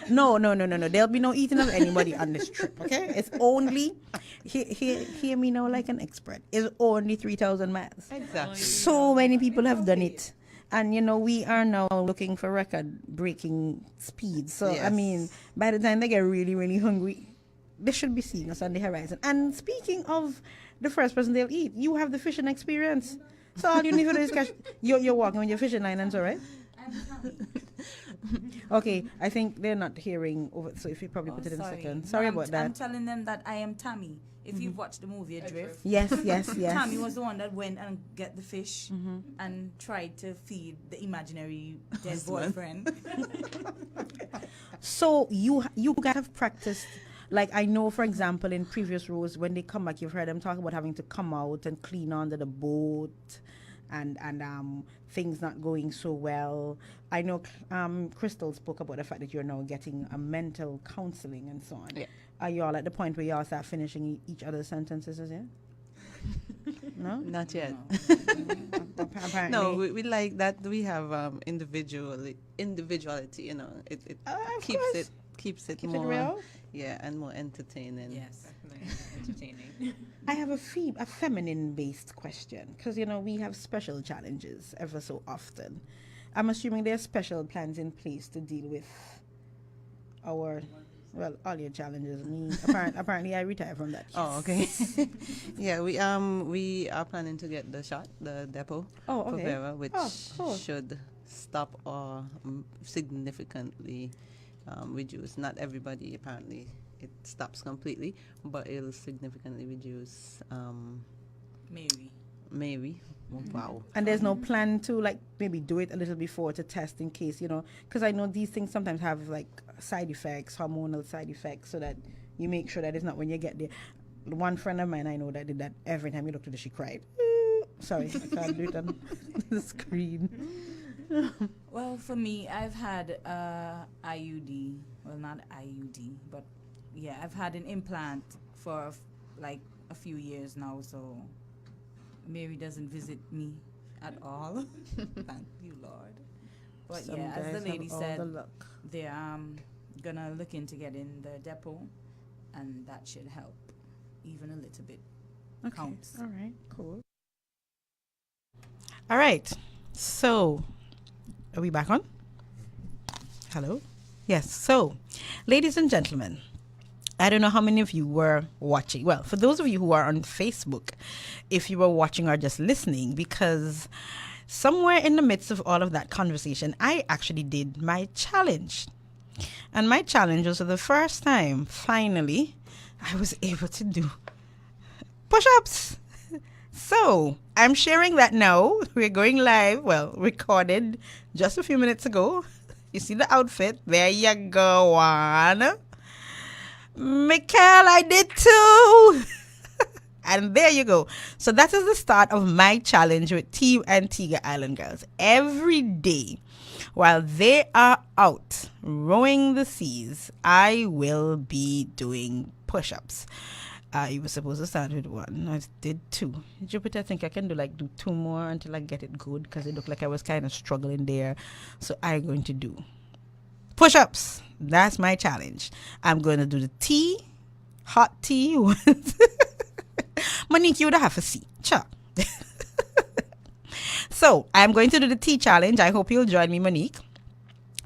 No. There'll be no eating of anybody on this trip, okay? It's only, hear me now like an expert. It's only 3,000 miles. Exactly. So many people have done it. And we are now looking for record-breaking speeds. So I Yes. mean, by the time they get really, really hungry, they should be seeing us on the horizon. And speaking of the first person they'll eat, you have the fishing experience. So all you need to do is catch. You're walking with your fishing line, and so right. Okay, I think they're not hearing over. So if you probably put it in a second. Sorry about that. I'm telling them that I am Tammy. If you've watched the movie Adrift, Yes, yes, yes. Tammy was the one that went and get the fish and tried to feed the imaginary dead boyfriend. So you guys have practiced. Like I know, for example, in previous rows, when they come back, you've heard them talk about having to come out and clean under the boat, and things not going so well. I know Crystal spoke about the fact that you're now getting a mental counseling and so on. Yeah. Are you all at the point where you all start finishing each other's sentences? Yeah. No. Not yet. Apparently. No, we like that. We have individuality. It Of keeps course. it keeps it Keeps it more real? yeah, and more entertaining. Yes. Entertaining. I have a feminine-based question because we have special challenges ever so often. I'm assuming there are special plans in place to deal with all your challenges. Me, apparently, I retire from that. Oh, okay. Yeah, we are planning to get the depot Oh, for okay. Vera, which Oh, cool. should stop or significantly reduce. Not everybody apparently it stops completely, but it'll significantly reduce maybe. Wow. And there's no plan to maybe do it a little before to test in case, because I know these things sometimes have side effects, hormonal side effects, so that you make sure that it's not when you get there. One friend of mine I know that did that every time you looked at her, she cried. Sorry, I can't do it on the screen. Well, for me, I've had IUD. Well, not IUD, but yeah, I've had an implant for a few years now, so Mary doesn't visit me at all. Thank you, Lord. But Some yeah, as guys the lady have all said, the luck. they're gonna look into getting the depot, and that should help even a little bit. Okay. Counts. All right. Cool. All right. So, are we back on? Hello? Yes. So, ladies and gentlemen, I don't know how many of you were watching. Well, for those of you who are on Facebook, if you were watching or just listening, because somewhere in the midst of all of that conversation, I actually did my challenge. And my challenge was for the first time, finally, I was able to do push-ups. So, I'm sharing that now. We're going live, recorded just a few minutes ago. You see the outfit? There you go, one. Mikhail, I did too. And there you go. So that is the start of my challenge with Team Antigua Island Girls. Every day, while they are out rowing the seas, I will be doing push-ups. You were supposed to start with one. I did two. Jupiter, I think I can do two more until I get it good because it looked like I was kind of struggling there. So I'm going to do push-ups. That's my challenge. I'm going to do the tea, hot tea. Monique, you would have a seat. Sure. So I'm going to do the tea challenge. I hope you'll join me, Monique.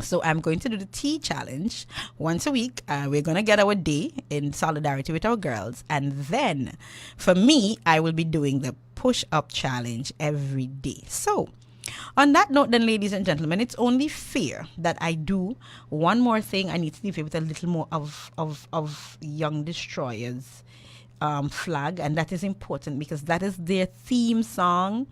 So I'm going to do the tea challenge once a week. We're going to get our day in solidarity with our girls. And then for me, I will be doing the push-up challenge every day. So on that note, then, ladies and gentlemen, it's only fair that I do one more thing. I need to leave you with a little more of Young Destroyers flag. And that is important because that is their theme song.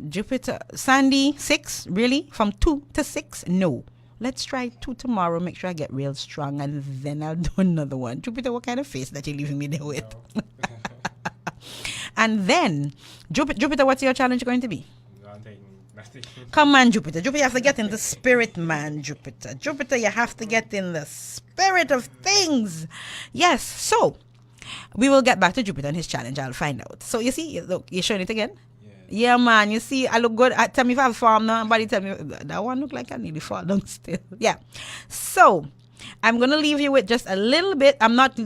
Jupiter, Sandy, 6, really? From 2 to 6? No. Let's try 2 tomorrow. Make sure I get real strong, and then I'll do another one. Jupiter, what kind of face that you're leaving me there with? No. And then, Jupiter, what's your challenge going to be? Nothing. Come on, Jupiter. Jupiter, you have to get in the spirit, man, Jupiter. Jupiter, you have to get in the spirit of things. Yes, so we will get back to Jupiter and his challenge. I'll find out. So you see, look, you're showing it again? Yeah, man, you see, I look good. Tell me if I have a farm now. Somebody tell me, that one look like I nearly fall down still. Yeah. So, I'm going to leave you with just a little bit. I'm not,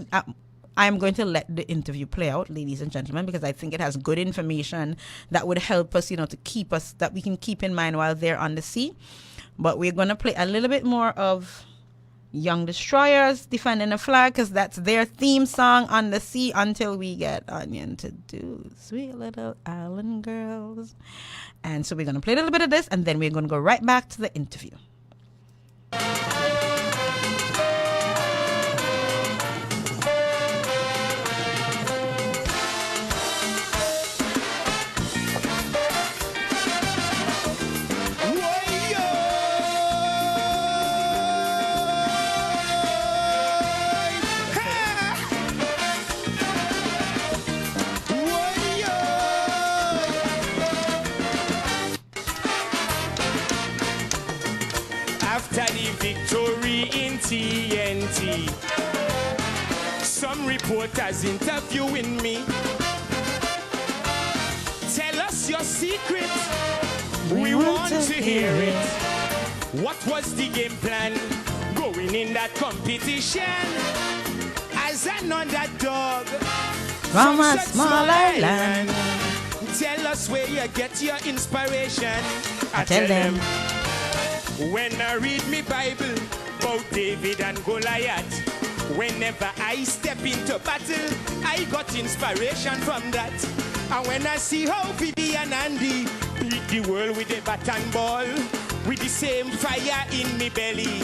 I'm going to let the interview play out, ladies and gentlemen, because I think it has good information that would help us, to keep us, that we can keep in mind while they're on the sea. But we're going to play a little bit more of Young Destroyers defending the flag, because that's their theme song on the sea until we get Onion to do Sweet Little Island Girls. And so we're going to play a little bit of this, and then we're going to go right back to the interview. TNT. Some reporters interviewing me. Tell us your secret. We want to hear it. What was the game plan going in that competition? As an underdog from a small island. Tell us where you get your inspiration. I tell them. When I read me Bible about David and Goliath, whenever I step into battle, I got inspiration from that. And when I see how Vivian and Andy beat the world with a bat and ball, with the same fire in me belly,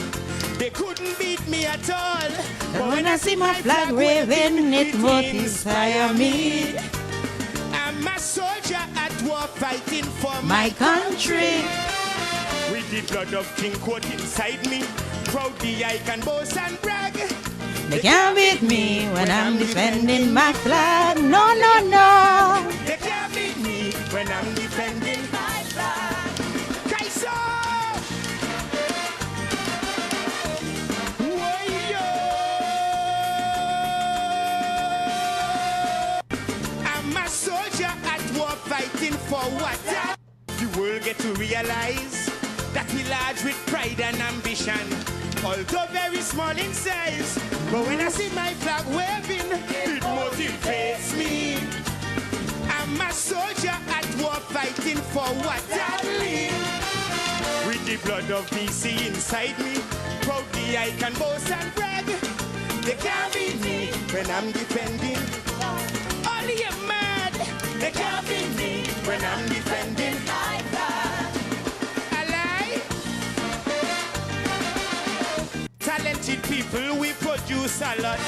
they couldn't beat me at all. But when I see my flag waving, it would inspire me. I'm a soldier at war fighting for my country. With the blood of King Court inside me, proudly I can boast and brag. They can't beat me when I'm defending my flag. No, no, no. They can't beat me when I'm defending my flag. Kaiso! I'm a soldier at war fighting for what? The world get to realize that we large with pride and ambition, although very small in size. But when I see my flag waving, it motivates me. I'm a soldier at war fighting for what I live. With the blood of BC inside me, proudly I can boast and brag. They can't beat me when I'm defending. Only a mad. They can't beat me when I'm defending my flag. Talented people, we produce a lot.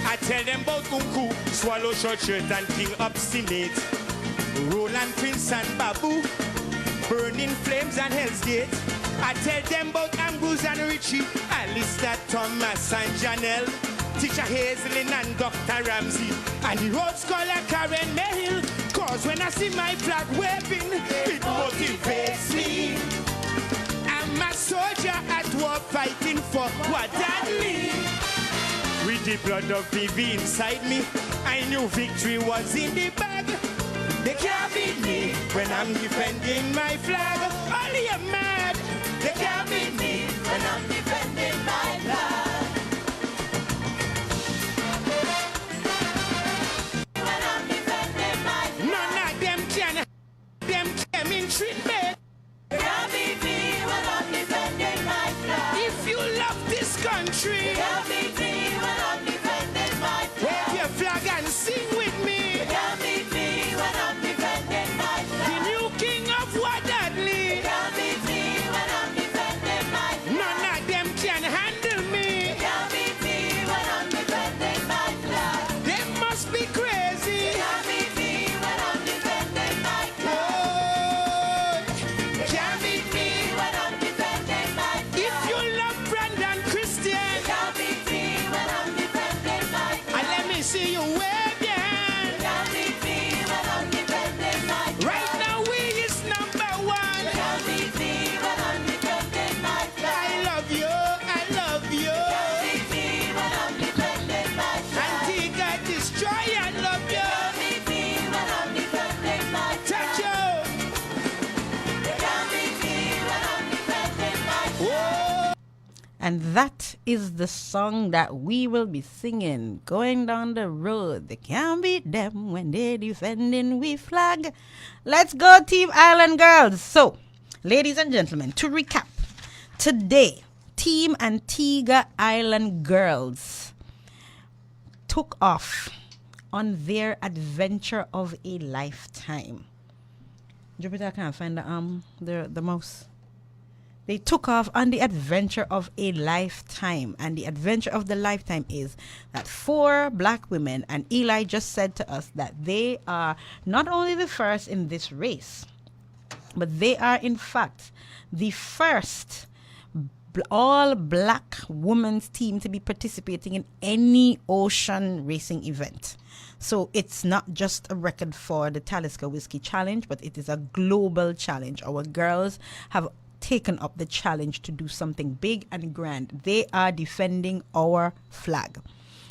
I tell them about Unku, Swallow Short Shirt and King Obstinate, Roland Prince and Babu, Burning Flames and Hell's Gate. I tell them about Ambrose and Richie, Alistair Thomas and Janelle, Teacher Hazelin and Dr. Ramsey, and the road scholar Karen Mehill. Cause when I see my flag waving, it motivates me. I'm a soldier at war fighting for what I live. With the blood of BB inside me, I knew victory was in the bag. They can't beat me when I'm defending my flag. Only a mad. They can't beat me when I'm defending my flag. When I'm defending my flag. None of them can treat me. Country. Can't beat me when I'm defending my flag. Wave your flag and sing with me. Can't beat me when I'm defending my flag. The new king of Wadadley. Can't beat me when I'm defending my flag. None of them can handle me. Can't beat me when I'm defending my flag. They must be crazy. Can't beat me when I'm defending my flag. Oh, can't beat me when I'm defending my flag. If you love Brandon Christian, can't beat me when I'm defending my flag. And let me see you wave your hand. Can't beat me when I'm defending my flag. Right now we is number one. Can't beat me when I'm defending my flag. I love you, I love you. Can't beat me when I'm defending my flag. Antigua Destroy, I love you. Can't beat me when I'm defending my flag. Touch you. Can't beat me when I'm defending my flag. And that is the song that we will be singing going down the road. They can't beat them when they're defending we flag. Let's go, Team Island Girls. So, ladies and gentlemen, to recap, today, Team Antigua Island Girls took off on their adventure of a lifetime. Jupiter, I can't find the mouse. They took off on the adventure of a lifetime. And the adventure of the lifetime is that 4 black women, and Eli just said to us that they are not only the first in this race, but they are in fact the first all black women's team to be participating in any ocean racing event. So it's not just a record for the Talisker Whiskey Challenge, but it is a global challenge. Our girls have taken up the challenge to do something big and grand. They are defending our flag.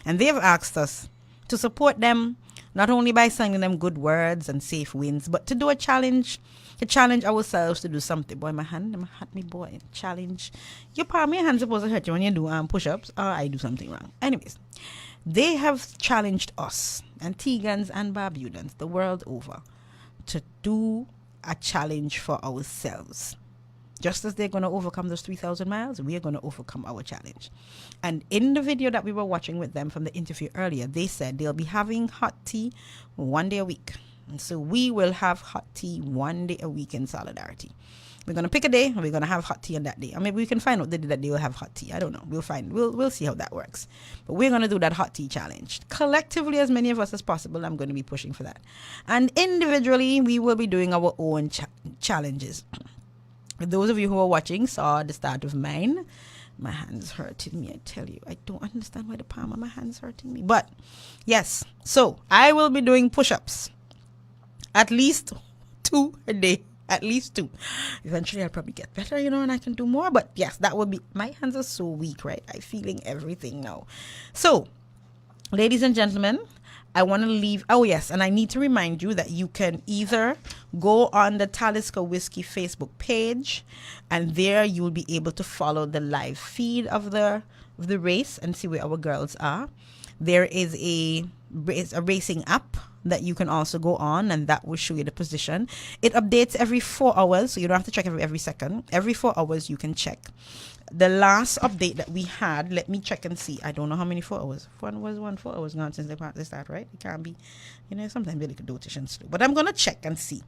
And they have asked us to support them, not only by sending them good words and safe wins, but to do a challenge, to challenge ourselves to do something. Boy, my hand hurt me, boy. Challenge. Your palm, your hand's supposed to hurt you when you do push-ups, or I do something wrong. Anyways, they have challenged us, Antiguans and Barbudans, the world over, to do a challenge for ourselves. Just as they're going to overcome those 3,000 miles, we are going to overcome our challenge. And in the video that we were watching with them from the interview earlier, they said they'll be having hot tea 1 day a week. And so we will have hot tea 1 day a week in solidarity. We're going to pick a day and we're going to have hot tea on that day. Or maybe we can find out the day that they will have hot tea. I don't know. We'll see how that works. But we're going to do that hot tea challenge. Collectively, as many of us as possible, I'm going to be pushing for that. And individually, we will be doing our own challenges. Those of you who are watching saw the start of mine. My hand's hurting me, I tell you. I don't understand why the palm of my hand's hurting me. But, yes. So, I will be doing push-ups. At least 2 a day. At least 2. Eventually, I'll probably get better, and I can do more. But, yes, that would be... My hands are so weak, right? I'm feeling everything now. So, ladies and gentlemen, I want to leave... Oh, yes, and I need to remind you that you can either go on the Talisker Whiskey Facebook page, and there you will be able to follow the live feed of the race and see where our girls are. There is a racing app that you can also go on, and that will show you the position. It updates every 4 hours, so you don't have to check every second. Every 4 hours, you can check. The last update that we had, let me check and see. I don't know how many 4 hours. 4 hours gone since they start, right? It can't be, sometimes they could do it and slow. But I'm going to check and see,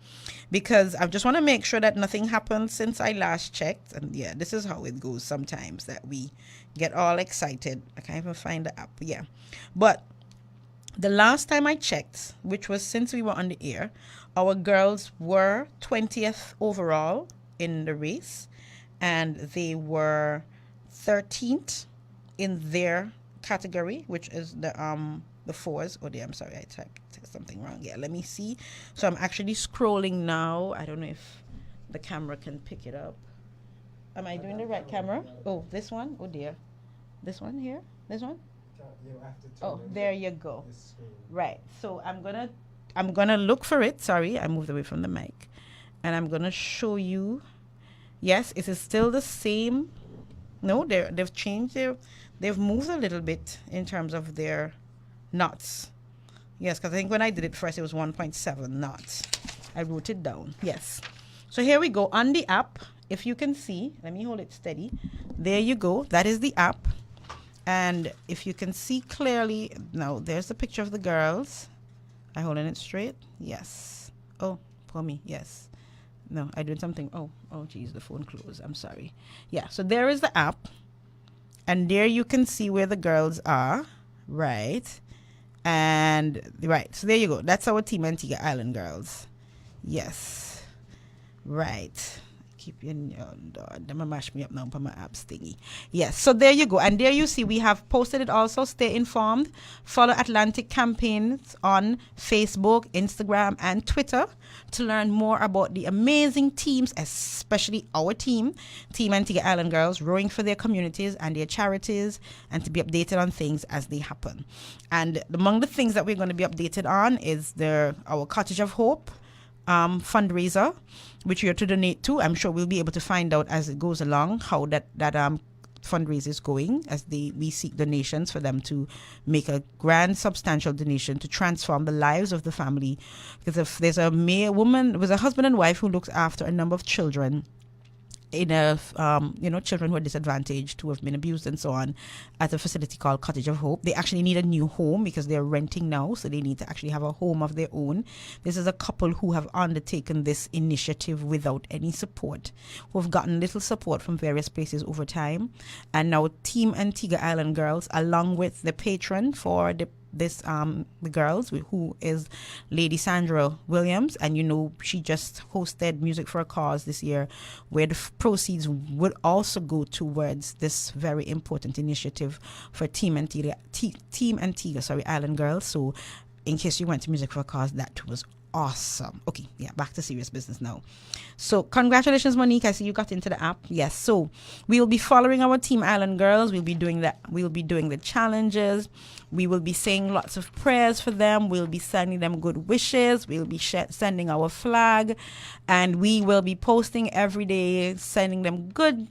because I just want to make sure that nothing happened since I last checked. And yeah, this is how it goes sometimes, that we get all excited. I can't even find the app. Yeah. But the last time I checked, which was since we were on the air, our girls were 20th overall in the race, and they were 13th in their category, which is the 4s. Oh, I'm sorry, I typed something wrong. Yeah, let me see. So I'm actually scrolling now. I don't know if the camera can pick it up. Am I doing the right camera? Oh, this one? Oh dear. This one here? This one? Oh, there you go. Right. So I'm gonna look for it. Sorry, I moved away from the mic, and I'm gonna show you. Yes, it is still the same. No, they've changed they've moved a little bit in terms of their knots. Yes, because I think when I did it first, it was 1.7 knots. I wrote it down. Yes. So here we go on the app. If you can see, let me hold it steady. There you go. That is the app. And if you can see clearly, now there's the picture of the girls. I holding it straight? Yes. Oh, for me, yes. No, I did something. Oh, geez, the phone closed. I'm sorry. Yeah, so there is the app. And there you can see where the girls are. Right. And, right, so there you go. That's our Team Antigua Island girls. Yes. Right. Keep you them mash me up now for my apps thingy. Yes, so there you go. And there you see we have posted it also. Stay informed. Follow Atlantic Campaigns on Facebook, Instagram, and Twitter to learn more about the amazing teams, especially our team, Team Antigua Island Girls, rowing for their communities and their charities, and to be updated on things as they happen. And among the things that we're going to be updated on is our Cottage of Hope fundraiser, which you're to donate to. I'm sure we'll be able to find out as it goes along how that fundraisers going as we seek donations for them to make a grand substantial donation to transform the lives of the family. Because if there's a woman with a husband and wife who looks after a number of children in a children who are disadvantaged, who have been abused and so on, at a facility called Cottage of Hope. They actually need a new home because they're renting now, so they need to actually have a home of their own. This is a couple who have undertaken this initiative without any support, who have gotten little support from various places over time, and now Team Antigua Island Girls, along with the patron for the girls, who is Lady Petra Williams, and she just hosted Music for a Cause this year, where the proceeds would also go towards this very important initiative for Team Antigua Island Girls. So in case you went to Music for a Cause, that was awesome. Okay, yeah, back to serious business now. So congratulations, Monique. I see you got into the app. Yes, so we'll be following our Team Island Girls. We'll be doing that. We'll be doing the challenges. We will be saying lots of prayers for them. We'll be sending them good wishes. We'll be sending our flag, and we will be posting every day, sending them good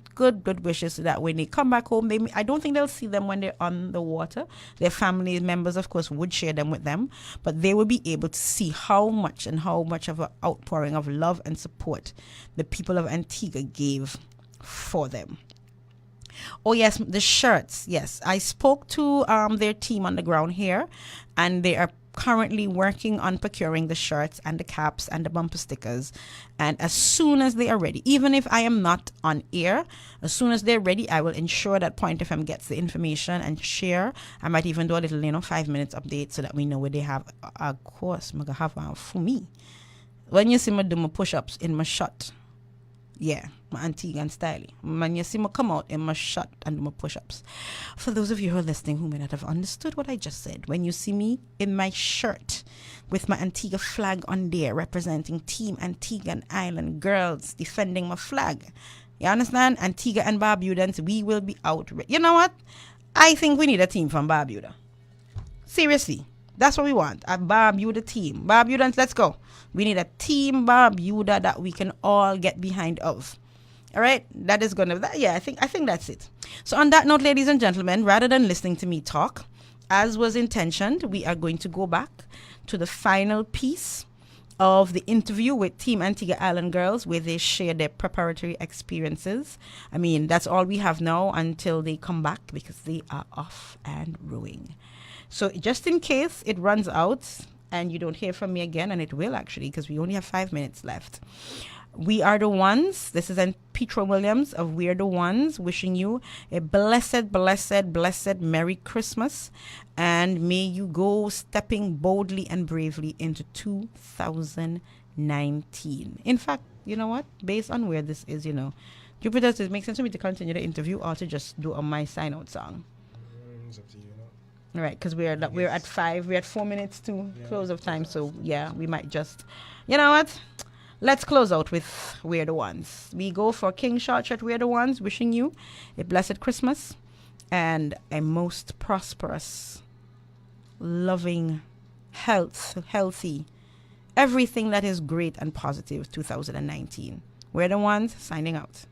wishes, so that when they come back home, I don't think they'll see them when they're on the water. Their family members, of course, would share them with them, but they will be able to see how much of an outpouring of love and support the people of Antigua gave for them. Oh yes, the shirts. Yes, I spoke to their team on the ground here, and they are currently working on procuring the shirts and the caps and the bumper stickers. And as soon as they are ready, even if I am not on air, as soon as they're ready, I will ensure that Point FM gets the information and share. I might even do a little 5 minutes update so that we know where they have. Of course, I'm gonna have one for me. When you see me do my push-ups in my shot, yeah, my Antiguan style. When you see me come out in my shot and do my push-ups. For those of you who are listening who may not have understood what I just said, when you see me in my shirt with my Antigua flag on there, representing Team Antiguan Island Girls, defending my flag, you understand? Antigua and Barbudans, we will be out. You know what? I think we need a team from Barbuda. Seriously. That's what we want, a Barbuda team. Barbudans, let's go. We need a team Barbuda that we can all get behind of. All right? That is going to, I think that's it. So on that note, ladies and gentlemen, rather than listening to me talk, as was intentioned, we are going to go back to the final piece of the interview with Team Antigua Island Girls, where they share their preparatory experiences. I mean, that's all we have now until they come back, because they are off and rowing. So just in case it runs out and you don't hear from me again, and it will actually, because we only have 5 minutes left. We Are the Ones. This is Petra Williams of We Are the Ones, wishing you a blessed, blessed, blessed Merry Christmas. And may you go stepping boldly and bravely into 2019. In fact, you know what? Based on where this is, Jupiter, does it make sense for me to continue the interview or to just do my sign-out song? It's up to you. All right, because we're at 5. We're at 4 minutes to close of time. So, yeah, we might just... You know what? Let's close out with We're the Ones. We go for King Short at We're the Ones, wishing you a blessed Christmas and a most prosperous, loving, healthy, everything that is great and positive 2019. We're the Ones, signing out.